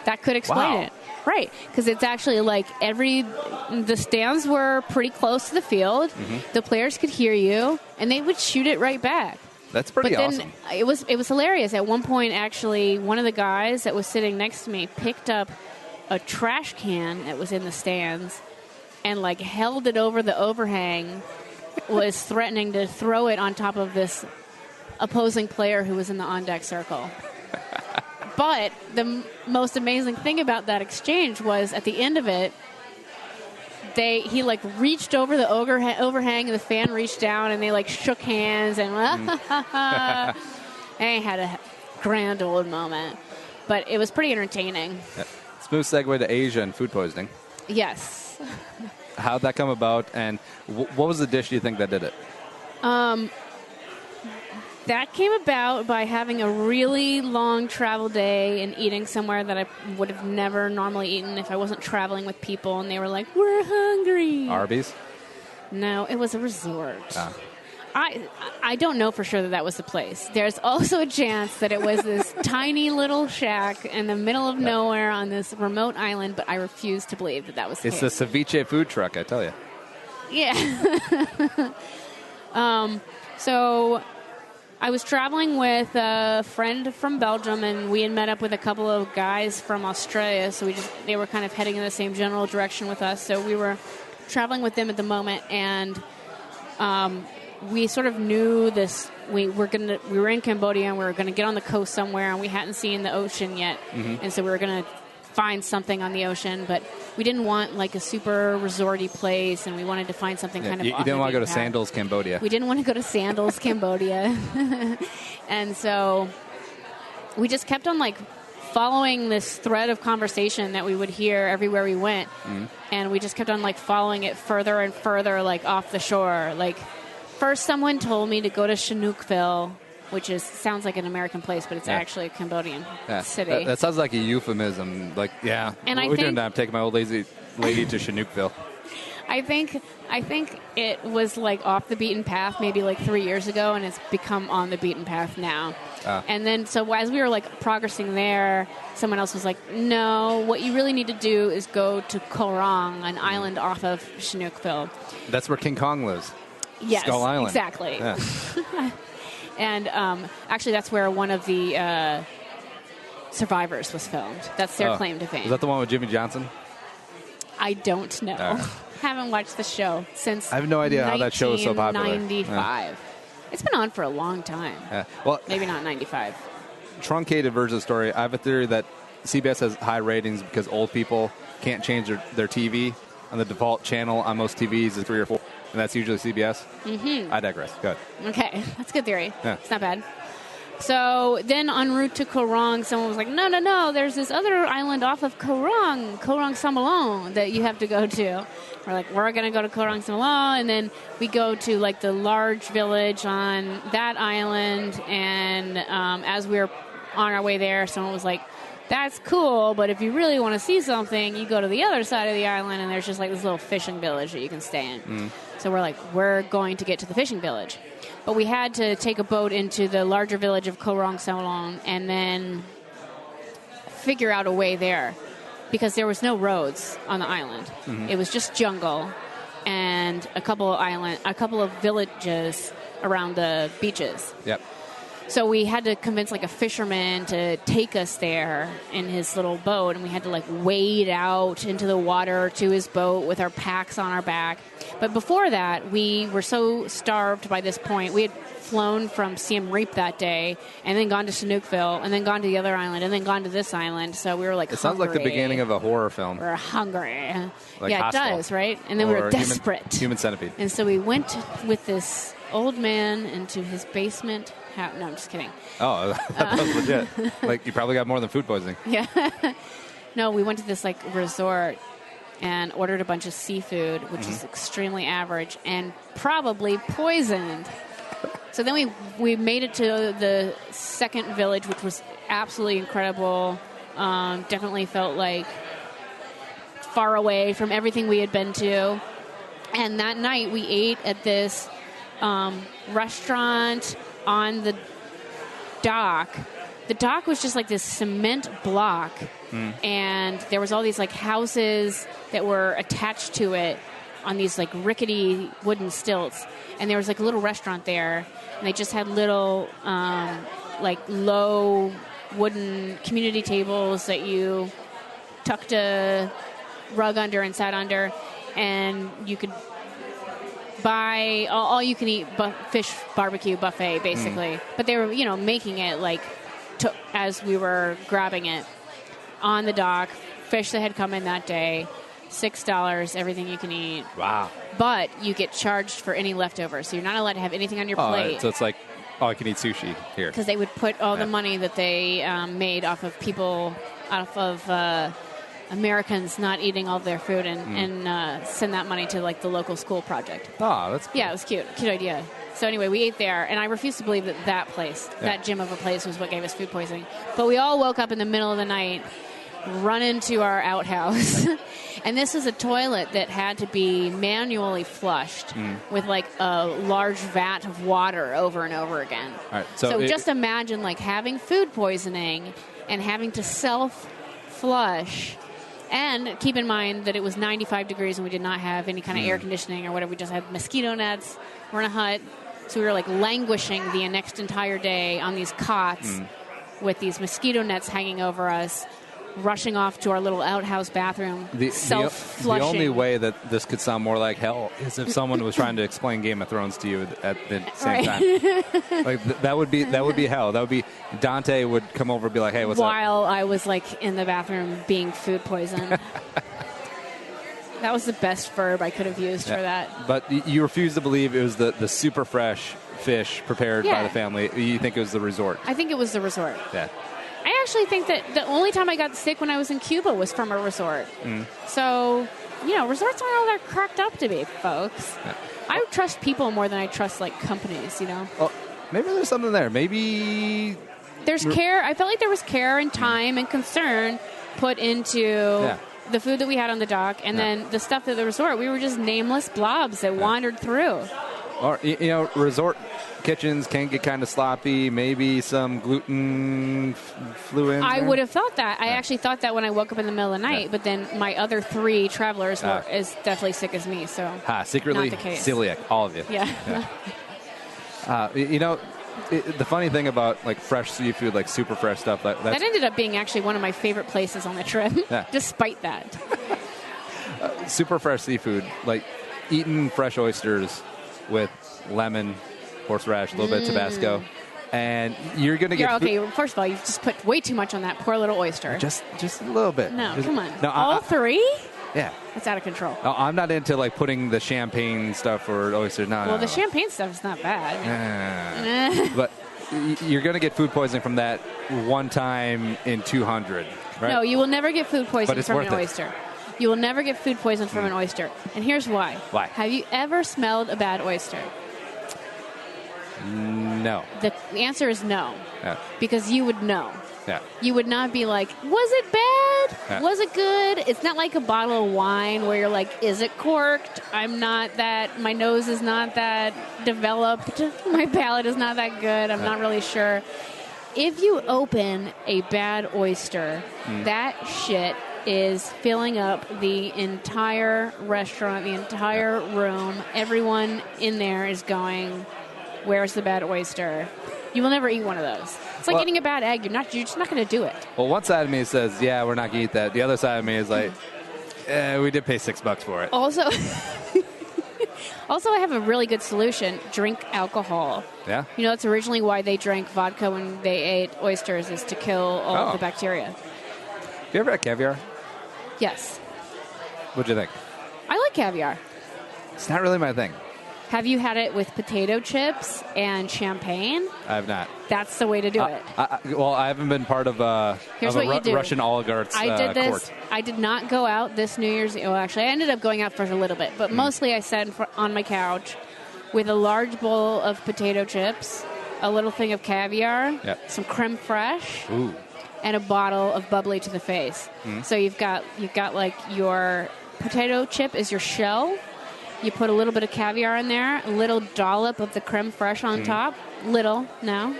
that could explain it. Right, because it's actually like the stands were pretty close to the field. Mm-hmm. The players could hear you, and they would shoot it right back. That's pretty awesome. It was hilarious. At one point, actually, one of the guys that was sitting next to me picked up a trash can that was in the stands and like held it over the overhang, was threatening to throw it on top of this opposing player who was in the on-deck circle. But the most amazing thing about that exchange was at the end of it, he like reached over the overhang and the fan reached down and they like shook hands and and they had a grand old moment. But it was pretty entertaining. Yeah. Smooth segue to Asia and food poisoning. Yes. How'd that come about, and what was the dish you think that did it? That came about by having a really long travel day and eating somewhere that I would have never normally eaten if I wasn't traveling with people, and they were like, "We're hungry." Arby's? No, it was a resort. I don't know for sure that was the place. There's also a chance that it was this tiny little shack in the middle of nowhere on this remote island, but I refuse to believe that was the case. It's the ceviche food truck, I tell you. Yeah. So I was traveling with a friend from Belgium, and we had met up with a couple of guys from Australia, so they were kind of heading in the same general direction with us. So we were traveling with them at the moment, and we sort of knew this. We were in Cambodia, and we were going to get on the coast somewhere, and we hadn't seen the ocean yet, and so we were going to find something on the ocean, but we didn't want like a super resorty place, and we wanted to find something kind of. You didn't want to go to Sandals, Cambodia. We didn't want to go to Sandals, Cambodia, and so we just kept on like following this thread of conversation that we would hear everywhere we went, and we just kept on like following it further and further, like off the shore. Like first, someone told me to go to Chinookville, which sounds like an American place, but it's actually a Cambodian city. That sounds like a euphemism. Like, and we're doing that. I'm taking my old lazy lady to Chinookville. I think it was like off the beaten path maybe like 3 years ago, and it's become on the beaten path now. And then so as we were like progressing there, someone else was like, no, what you really need to do is go to Koh Rong, an island off of Chinookville. That's where King Kong lives. Yes, Skull Island. Exactly. Yeah. And actually, that's where one of the Survivors was filmed. That's their claim to fame. Is that the one with Jimmy Johnson? I don't know. Haven't watched the show since. I have no idea how that show is so popular. 1995. It's been on for a long time. Well, maybe not 95. Truncated version of the story. I have a theory that CBS has high ratings because old people can't change their TV, and the default channel on most TVs is 3 or 4. And that's usually CBS? Mm-hmm. I digress. Go ahead. Okay. That's a good theory. Yeah. It's not bad. So then en route to Koh Rong, someone was like, no, there's this other island off of Koh Rong Samalong, that you have to go to. We're like, we're going to go to Koh Rong Samalong, and then we go to like the large village on that island, and as we were on our way there, someone was like, that's cool, but if you really want to see something, you go to the other side of the island, and there's just like this little fishing village that you can stay in. So we're like, we're going to get to the fishing village. But we had to take a boat into the larger village of Koh Rong Samalong and then figure out a way there, because there was no roads on the island. It was just jungle and a couple of villages around the beaches. Yep. So we had to convince like a fisherman to take us there in his little boat, and we had to like wade out into the water to his boat with our packs on our back. But before that, we were so starved by this point. We had flown from Siem Reap that day, and then gone to Chinookville, and then gone to the other island, and then gone to this island. So we were like, it sounds like the beginning of a horror film. We're hungry. Like yeah, Hostel. It does, right? And then we were desperate. Human Centipede. And so we went with this old man into his basement. No, I'm just kidding. Oh, that was legit. Like, you probably got more than food poisoning. Yeah. No, we went to this like resort and ordered a bunch of seafood, which is extremely average and probably poisoned. So then we made it to the second village, which was absolutely incredible. Definitely felt like far away from everything we had been to. And that night we ate at this restaurant on the dock. The dock was just like this cement block, and there was all these like houses that were attached to it on these like rickety wooden stilts, and there was like a little restaurant there, and they just had little like low wooden community tables that you tucked a rug under and sat under, and you could buy all you can eat fish barbecue buffet basically. But they were, you know, making it like as we were grabbing it on the dock, fish that had come in that day, $6, everything you can eat. Wow. But you get charged for any leftovers, so you're not allowed to have anything on your plate. So it's like, I can eat sushi here. Because they would put all the money that they made off of people, off of Americans not eating all their food, and send that money to like the local school project. Oh, that's cool. Yeah, it was cute. Cute idea. So anyway, we ate there, and I refuse to believe that place, that gym of a place, was what gave us food poisoning. But we all woke up in the middle of the night, run into our outhouse, and this is a toilet that had to be manually flushed with like a large vat of water over and over again. All right, so just imagine like having food poisoning and having to self-flush. And keep in mind that it was 95 degrees and we did not have any kind of air conditioning or whatever. We just had mosquito nets. We're in a hut. So we were like languishing the next entire day on these cots with these mosquito nets hanging over us, rushing off to our little outhouse bathroom, self-flushing. The only way that this could sound more like hell is if someone was trying to explain Game of Thrones to you at the same time. Like that would be hell. That would be Dante would come over and be like, "Hey, what's up?" While I was like in the bathroom being food poisoned. That was the best verb I could have used for that. But you refuse to believe it was the super fresh fish prepared by the family. You think it was the resort? I think it was the resort. Yeah. I actually think that the only time I got sick when I was in Cuba was from a resort. So, you know, resorts aren't all they're cracked up to be, folks. Yeah. I trust people more than I trust, like, companies, you know? Well, maybe there's something there. Maybe there's care. I felt like there was care and time and concern put into the food that we had on the dock, and then the stuff at the resort. We were just nameless blobs that wandered through. Or, you know, resort kitchens can get kind of sloppy. Maybe some gluten flew in. I would have thought that. I actually thought that when I woke up in the middle of the night, but then my other 3 travelers were as deathly sick as me. So secretly not the case. Celiac, all of you. Yeah. You know, the funny thing about like fresh seafood, like super fresh stuff, that ended up being actually one of my favorite places on the trip. Despite that, super fresh seafood, like eating fresh oysters with lemon, horseradish, a little bit of Tabasco, and you're going to get... First of all, you've just put way too much on that poor little oyster. Just a little bit. No, come on. No, all 3? Yeah. That's out of control. No, I'm not into, like, putting the champagne stuff or oysters. No. The champagne stuff is not bad. But you're going to get food poisoning from that one time in 200, right? No, you will never get food poisoning from an oyster. You will never get food poisoned from an oyster. And here's why. Why? Have you ever smelled a bad oyster? No. The answer is no. Yeah. Because you would know. Yeah. You would not be like, was it bad? Yeah. Was it good? It's not like a bottle of wine where you're like, is it corked? I'm not that, my nose is not that developed. My palate is not that good. I'm not really sure. If you open a bad oyster, that shit is filling up the entire restaurant, the entire room. Everyone in there is going, where's the bad oyster? You will never eat one of those. It's like eating a bad egg. You're just not going to do it. Well, one side of me says, yeah, we're not going to eat that. The other side of me is like, we did pay $6 for it. Also, I have a really good solution. Drink alcohol. Yeah? You know, that's originally why they drank vodka when they ate oysters, is to kill all of the bacteria. Have you ever had caviar? Yes. What'd you think? I like caviar. It's not really my thing. Have you had it with potato chips and champagne? I have not. That's the way to do it. I haven't been part of a Russian oligarch's court. I did not go out this New Year's Eve. Well, actually, I ended up going out for a little bit, but mostly I sat on my couch with a large bowl of potato chips, a little thing of caviar, some creme fraiche, and a bottle of bubbly to the face. So you've got like your potato chip is your shell, You put a little bit of caviar in there, a little dollop of the creme fraiche on top, little now,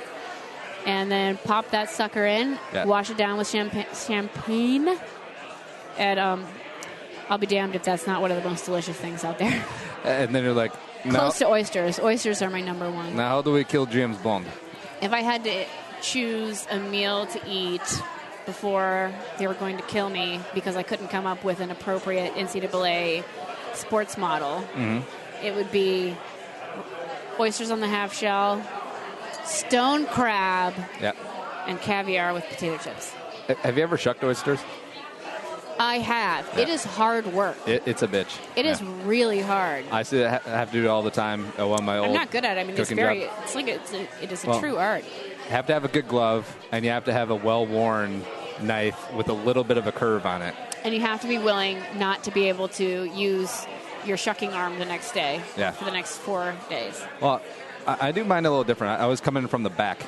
and then pop that sucker in, wash it down with champagne, and I'll be damned if that's not one of the most delicious things out there. And then you're like... Close to oysters. Oysters are my number one. Now, how do we kill James Bond? If I had to choose a meal to eat before they were going to kill me because I couldn't come up with an appropriate NCAA sports model, it would be oysters on the half shell, stone crab, and caviar with potato chips. Have you ever shucked oysters? I have. Yeah. It is hard work. It's a bitch. It is really hard. I see that. I have to do it all the time on my old I'm not good at it. I mean, it's very. job. It's like it is a true art. You have to have a good glove, and you have to have a well-worn knife with a little bit of a curve on it. And you have to be willing not to be able to use your shucking arm the next day for the next 4 days. Well, I do mine a little different. I was coming from the back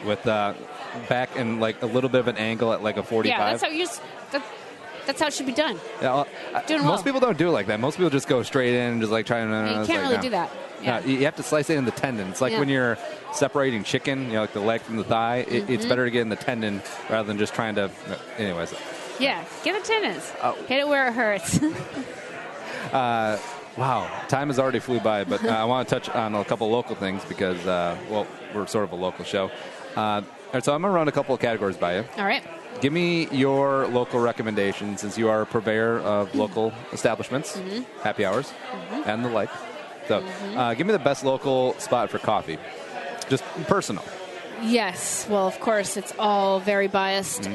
with back and like a little bit of an angle at like a 45. Yeah, that's how you that's how it should be done. Yeah, most people don't do it like that. Most people just go straight in and just like try to... You can't really do that. Yeah. No, you have to slice it in the tendon. It's like when you're separating chicken, like the leg from the thigh. It's better to get in the tendon rather than just trying to... Anyways. Yeah, get the tendons. Hit it where it hurts. Wow, time has already flew by, but I want to touch on a couple local things because, we're sort of a local show. All right, so I'm going to run a couple of categories by you. All right. Give me your local recommendations since you are a purveyor of local establishments, happy hours, and the like. So give me the best local spot for coffee. Just personal. Yes. Well, of course, it's all very biased.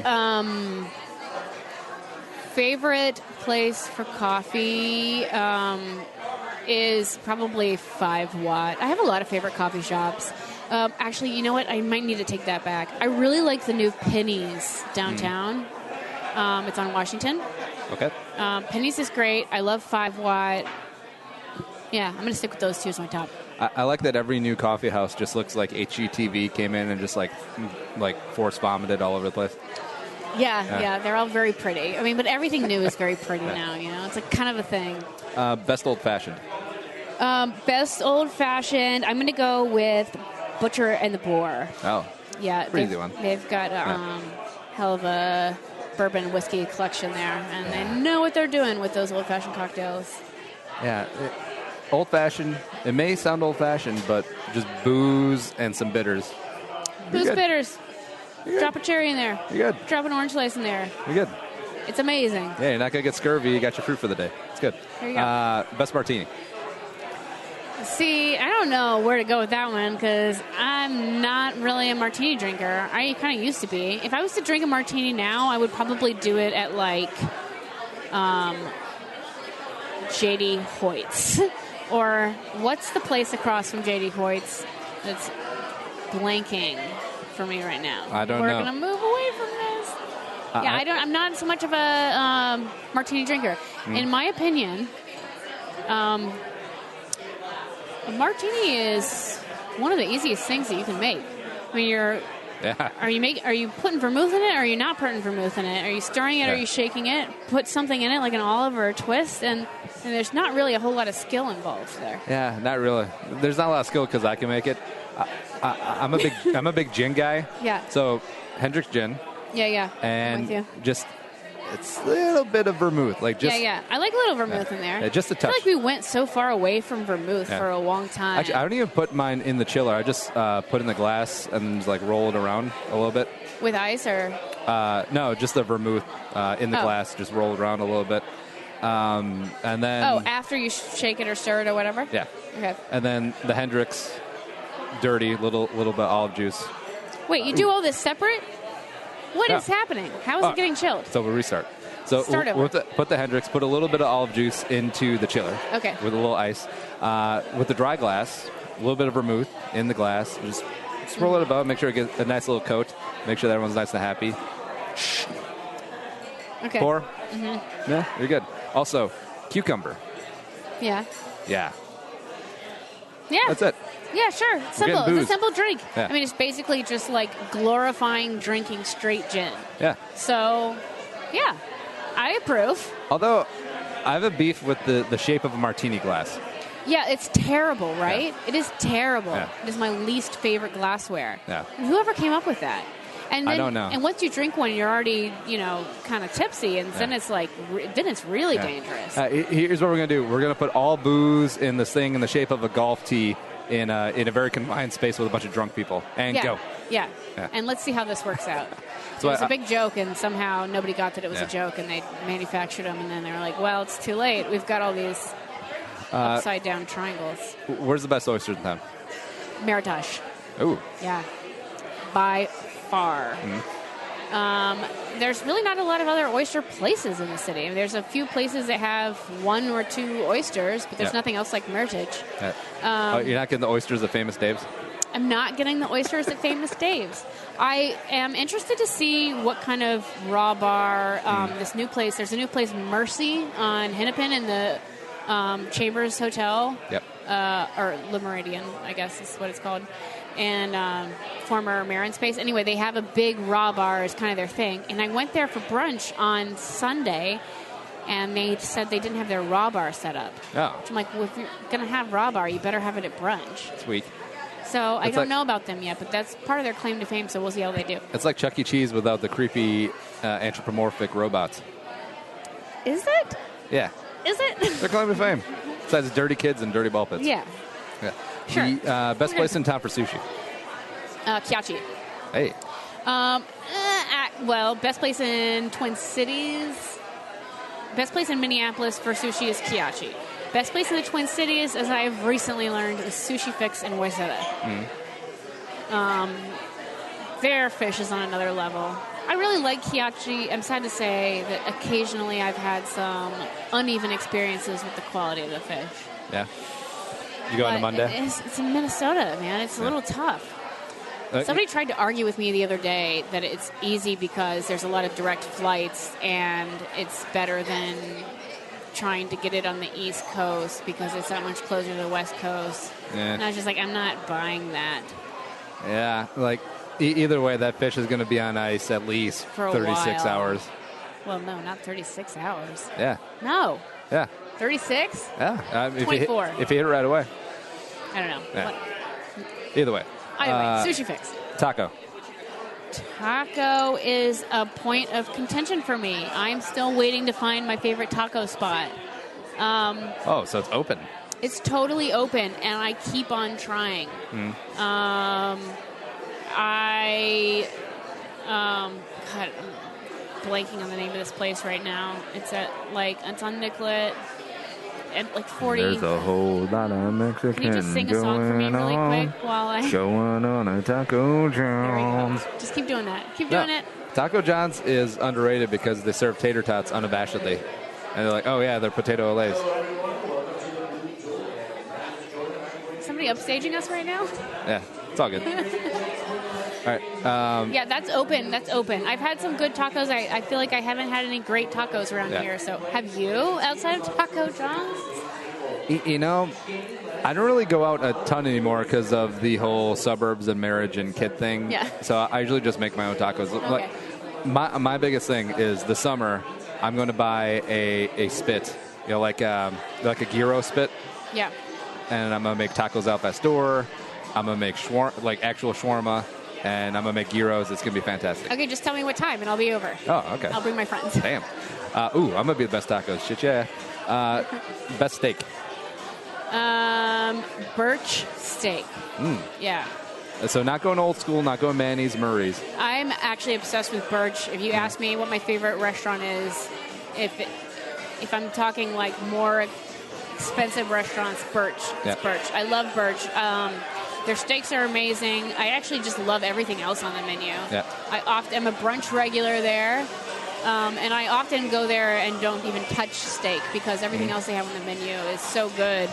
Favorite place for coffee is probably 5 Watt. I have a lot of favorite coffee shops. Actually, you know what? I might need to take that back. I really like the new Penny's downtown. It's on Washington. Okay. Penny's is great. I love 5 Watt. Yeah, I'm going to stick with those two as my top. I like that every new coffee house just looks like HGTV came in and just like force vomited all over the place. Yeah, they're all very pretty. I mean, but everything new is very pretty now, It's like kind of a thing. Best old-fashioned. Best old-fashioned, I'm going to go with Butcher and the Boar. Oh, yeah, pretty easy one. They've got hell of a bourbon whiskey collection there, and they know what they're doing with those old-fashioned cocktails. Yeah, old-fashioned. It may sound old-fashioned, but just booze and some bitters. Booze, bitters. Drop a cherry in there. You're good. Drop an orange slice in there. You're good. It's amazing. Yeah, you're not going to get scurvy. You got your fruit for the day. It's good. There you go. Best martini. See, I don't know where to go with that one because I'm not really a martini drinker. I kind of used to be. If I was to drink a martini now, I would probably do it at like J.D. Hoyt's. Or what's the place across from J.D. Hoyt's that's blanking for me right now? I don't know. We're going to move away from this. I'm not so much of a martini drinker. In my opinion, a martini is one of the easiest things that you can make. I mean, are you putting vermouth in it, or are you not putting vermouth in it? Are you stirring it? Are you shaking it? Put something in it, like an olive or a twist, and there's not really a whole lot of skill involved there. Yeah, not really. There's not a lot of skill because I can make it. I'm a big gin guy. Yeah. So Hendrick's gin. Yeah. And I'm with you. just it's a little bit of vermouth, like just. Yeah. I like a little vermouth in there. Yeah, just a touch. I feel like we went so far away from vermouth for a long time. Actually, I don't even put mine in the chiller. I just put it in the glass and just like roll it around a little bit. With ice or? No, just the vermouth in the glass. Just roll it around a little bit. And then. Oh, after you shake it or stir it or whatever? Yeah. Okay. And then the Hendrick's, dirty, little bit of olive juice. Wait, you do all this separate? What is happening? How is it getting chilled? So we'll restart. So put the Hendrick's, put a little bit of olive juice into the chiller. Okay. With a little ice. With the dry glass, a little bit of vermouth in the glass. Just swirl it about, make sure it gets a nice little coat. Make sure that everyone's nice and happy. Okay. Pour. Mm-hmm. Yeah, you're good. Also, cucumber. Yeah. Yeah. Yeah. That's it. Yeah, sure. Simple. It's a simple drink. Yeah. I mean, it's basically just like glorifying drinking straight gin. Yeah. So, yeah, I approve. Although, I have a beef with the shape of a martini glass. Yeah, it's terrible, right? Yeah. It is terrible. Yeah. It is my least favorite glassware. Yeah. And whoever came up with that? And then, I don't know. And once you drink one, you're already, kind of tipsy, and then it's like, then it's really dangerous. Here's what we're going to do. We're going to put all booze in this thing in the shape of a golf tee in a very confined space with a bunch of drunk people. And go. Yeah. And let's see how this works out. So it was a big joke, and somehow nobody got that it was Yeah. a joke, and they manufactured them, and then they were like, well, it's too late. We've got all these upside-down triangles. Where's the best oysters in town? Meritage. Ooh. Yeah. By far. There's really not a lot of other oyster places in the city. I mean, there's a few places that have 1 or 2 oysters, but there's nothing else like Meritage. You're not getting the oysters at Famous Dave's? I'm not getting the oysters at Famous Dave's. I am interested to see what kind of raw bar this new place. There's a new place, Mercy, on Hennepin in the Chambers Hotel. Yep. Or Le Meridian, I guess is what it's called. And former Marin Space. Anyway, they have a big raw bar is kind of their thing. And I went there for brunch on Sunday, and they said they didn't have their raw bar set up. Oh. Which I'm like, well, if you're going to have raw bar, you better have it at brunch. Sweet. So I don't know about them yet, but that's part of their claim to fame, so we'll see how they do. It's like Chuck E. Cheese without the creepy anthropomorphic robots. Is it? Yeah. Is it? Their claim to fame. Besides dirty kids and dirty ball pits. Yeah. Sure. The best place in town for sushi. Kiachi. Hey. Well, best place in Twin Cities. Best place in Minneapolis for sushi is Kiachi. Best place in the Twin Cities, as I've recently learned, is Sushi Fix in Wayzata. Their fish is on another level. I really like Kiachi. I'm sad to say that occasionally I've had some uneven experiences with the quality of the fish. Yeah. You go on Monday? It's in Minnesota, man. It's a little tough. Somebody tried to argue with me the other day that it's easy because there's a lot of direct flights and it's better than trying to get it on the East Coast because it's that much closer to the West Coast. Yeah. And I was just like, I'm not buying that. Yeah, like either way, that fish is going to be on ice at least For a 36 while. hours. Well, no, not 36 hours. Yeah. No. Yeah. 36? Yeah. 24. If you hit it right away. I don't know. Yeah. Either way. Anyway, Sushi Fix. Taco. Taco is a point of contention for me. I'm still waiting to find my favorite taco spot. So it's open. It's totally open, and I keep on trying. God, I'm blanking on the name of this place right now. It's it's on Nicollet at 40. There's a whole lot of Mexican Can you just sing a song for me really quick while I... Going on a Taco John's. Just keep doing that. Keep doing it. Taco John's is underrated because they serve tater tots unabashedly. And they're like, oh, yeah, they're potato olays. Somebody upstaging us right now? Yeah, it's all good. All right. Yeah, that's open. That's open. I've had some good tacos. I feel like I haven't had any great tacos around here. So have you outside of Taco John's? I don't really go out a ton anymore because of the whole suburbs and marriage and kid thing. Yeah. So I usually just make my own tacos. Okay. Like my biggest thing is the summer, I'm going to buy a spit, like a gyro spit. Yeah. And I'm going to make tacos out that store. I'm going to make actual shawarma. And I'm going to make gyros. It's going to be fantastic. Okay, just tell me what time, and I'll be over. Oh, okay. I'll bring my friends. Damn. I'm going to be the best tacos. Shit, yeah. Best steak. Birch steak. Yeah. So not going old school, not going Manny's, Murray's. I'm actually obsessed with Birch. If you ask me what my favorite restaurant is, if I'm talking more expensive restaurants, Birch. It's Birch. I love Birch. Their steaks are amazing. I actually just love everything else on the menu. Yeah. I'm a brunch regular there, and I often go there and don't even touch steak because everything else they have on the menu is so good.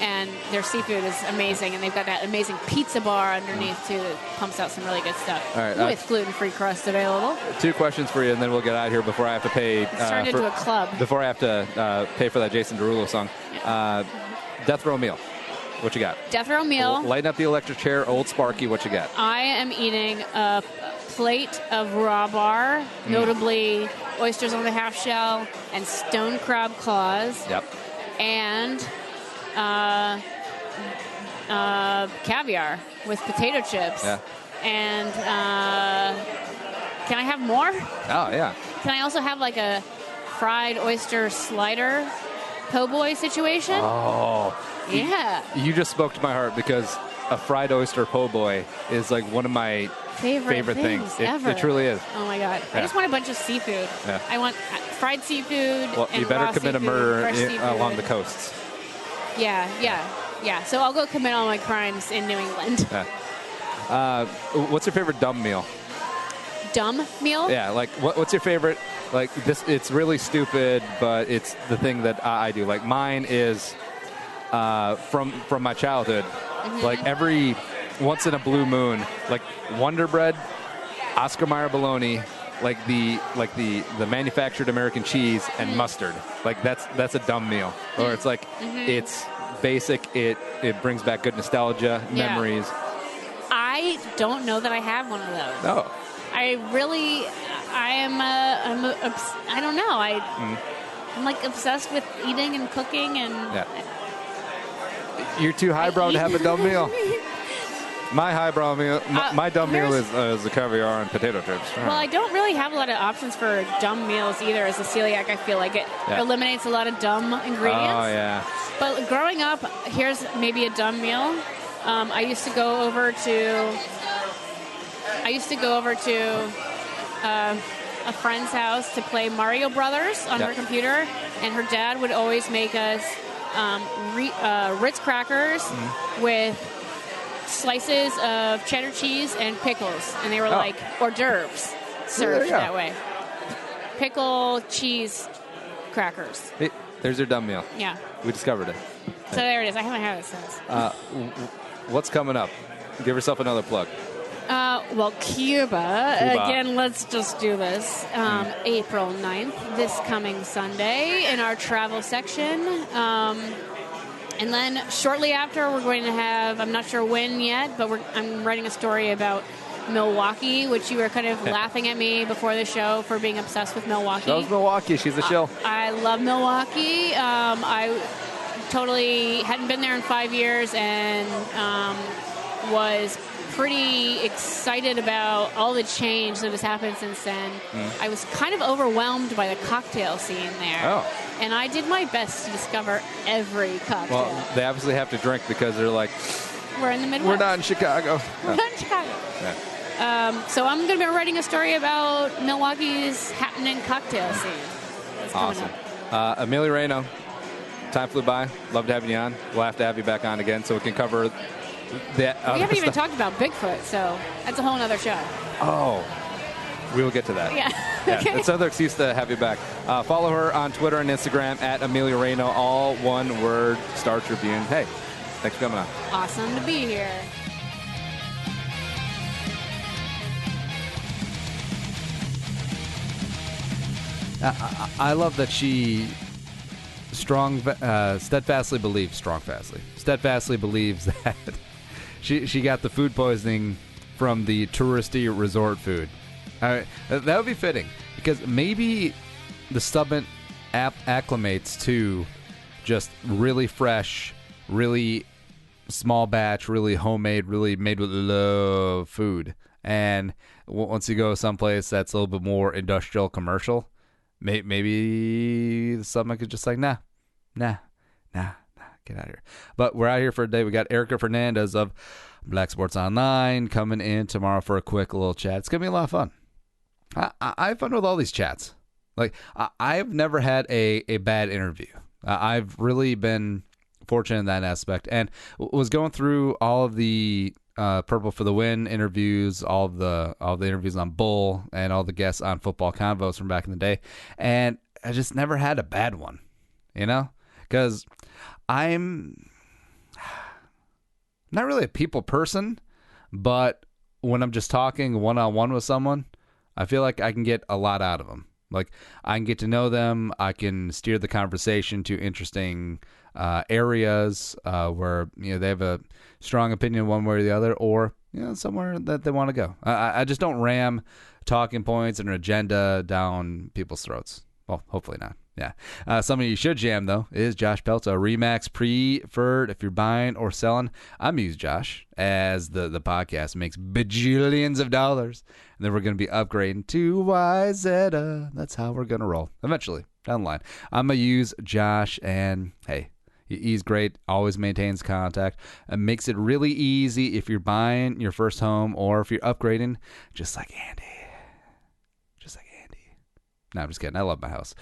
And their seafood is amazing, and they've got that amazing pizza bar underneath, too, that pumps out some really good stuff. All right, with gluten-free crust available. 2 questions for you, and then we'll get out of here before I have to pay. It's turned into a club. Before I have to pay for that Jason Derulo song. Yeah. Death Row Meal. What you got? Death Row Meal. Lighten up the electric chair, Old Sparky. What you got? I am eating a plate of raw bar, notably oysters on the half shell and stone crab claws. Yep. And caviar with potato chips. Yeah. And can I have more? Oh, yeah. Can I also have like a fried oyster slider po' boy situation? Oh. Yeah. You just spoke to my heart because a fried oyster po' boy is like one of my favorite things. ever. It truly is. Oh my God. Yeah. I just want a bunch of seafood. Yeah. I want fried seafood. Well, and you better raw commit a seafood, murder fresh seafood. along the coasts. Yeah. So I'll go commit all my crimes in New England. Yeah. What's your favorite dumb meal? Dumb meal? Yeah, like what's your favorite? Like this, it's really stupid, but it's the thing that I do. Like mine is from my childhood. Mm-hmm. Like every once in a blue moon, like Wonder Bread, Oscar Mayer bologna, like the manufactured American cheese and Mm-hmm. mustard. Like that's a dumb meal. Or it's like it's basic. It brings back good nostalgia, Yeah. memories. I don't know that I have one of those. No. I don't know. I'm like obsessed with eating and cooking and Yeah. You're too highbrow to have a dumb meal. My highbrow meal, my dumb meal is the caviar and potato chips. Well, I don't really have a lot of options for dumb meals either. As a celiac, I feel like it eliminates a lot of dumb ingredients. Oh yeah. But growing up, here's maybe a dumb meal. I used to go over to a friend's house to play Mario Brothers on her computer, and her dad would always make us Ritz crackers with slices of cheddar cheese and pickles, and they were like hors d'oeuvres served that way. Pickle cheese crackers. Hey, there's your dumb meal. Yeah. We discovered it. So there it is. I haven't had it since. What's coming up? Give yourself another plug. Well, Cuba. Again, let's just do this. April 9th, this coming Sunday, in our travel section. And then shortly after, we're going to have, I'm not sure when yet, but I'm writing a story about Milwaukee, which you were kind of laughing at me before the show for being obsessed with Milwaukee. That was Milwaukee. She's a shill. I love Milwaukee. I totally hadn't been there in 5 years and was pretty excited about all the change that has happened since then. I was kind of overwhelmed by the cocktail scene there. Oh. And I did my best to discover every cocktail. Well, they obviously have to drink because they're like, we're in the Midwest. we're not in Chicago. We're not in Chicago. Yeah. So I'm going to be writing a story about Milwaukee's happening cocktail scene. That's coming Awesome. up. Amelia Rayno, time flew by. Love to have you on. We'll have to have you back on again so we can cover that. We haven't even talked about Bigfoot, so that's a whole other show. Oh, we will get to that. Yeah. Yeah, Okay. it's another excuse to have you back. Follow her on Twitter and Instagram at Amelia Rayno, all one word, Star Tribune. Hey, thanks for coming on. Awesome to be here. I love that she steadfastly believes that she got the food poisoning from the touristy resort food. That would be fitting because maybe the stomach acclimates to just really fresh, really small batch, really homemade, really made with love food. And once you go someplace that's a little bit more industrial, commercial, maybe the stomach is just like, nah, get out of here. But we're out here for a day. We got Erica Fernandez of Black Sports Online coming in tomorrow for a quick little chat. It's going to be a lot of fun. I have fun with all these chats. Like, I've never had a bad interview. I've really been fortunate in that aspect, and was going through all of the Purple for the Win interviews, all the interviews on Bull, and all the guests on Football Convos from back in the day, and I just never had a bad one, because I'm not really a people person, but when I'm just talking one-on-one with someone, I feel like I can get a lot out of them. Like, I can get to know them. I can steer the conversation to interesting areas where they have a strong opinion one way or the other, or somewhere that they want to go. I just don't ram talking points and an agenda down people's throats. Well, hopefully not. Yeah. Something you should jam, though, is Josh Pelto. Remax Preferred. If you're buying or selling, I'm going to use Josh as the podcast makes bajillions of dollars. And then we're going to be upgrading to YZ. That's how we're going to roll eventually down the line. I'm going to use Josh, and hey, he's great, always maintains contact, and makes it really easy if you're buying your first home or if you're upgrading, just like Andy. No, I'm just kidding. I love my house.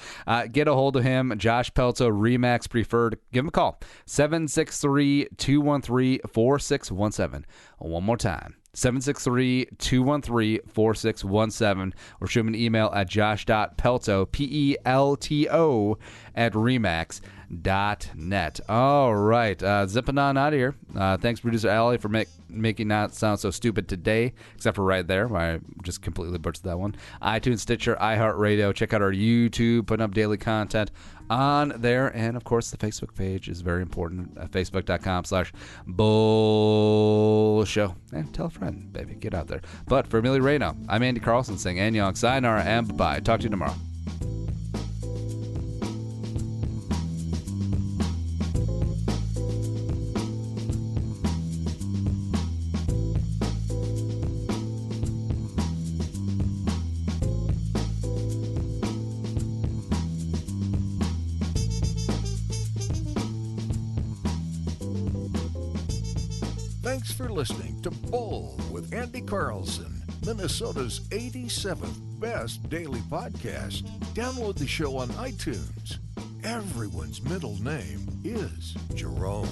Get a hold of him, Josh Pelto, Remax Preferred. Give him a call, 763-213-4617. One more time, 763-213-4617, or shoot him an email at josh.pelto, Pelto, at remax.net. All right, zipping on out of here. Thanks, producer Allie, for making that sound so stupid today, except for right there, where I just completely butchered that one. iTunes, Stitcher, iHeartRadio. Check out our YouTube, putting up daily content on there. And, of course, the Facebook page is very important, facebook.com/bullshow. And tell a friend, baby. Get out there. But for Amelia Rayno, I'm Andy Carlson saying annyeong, sayonara, and bye-bye. Talk to you tomorrow. Thanks for listening to Bull with Andy Carlson, Minnesota's 87th best daily podcast. Download the show on iTunes. Everyone's middle name is Jerome.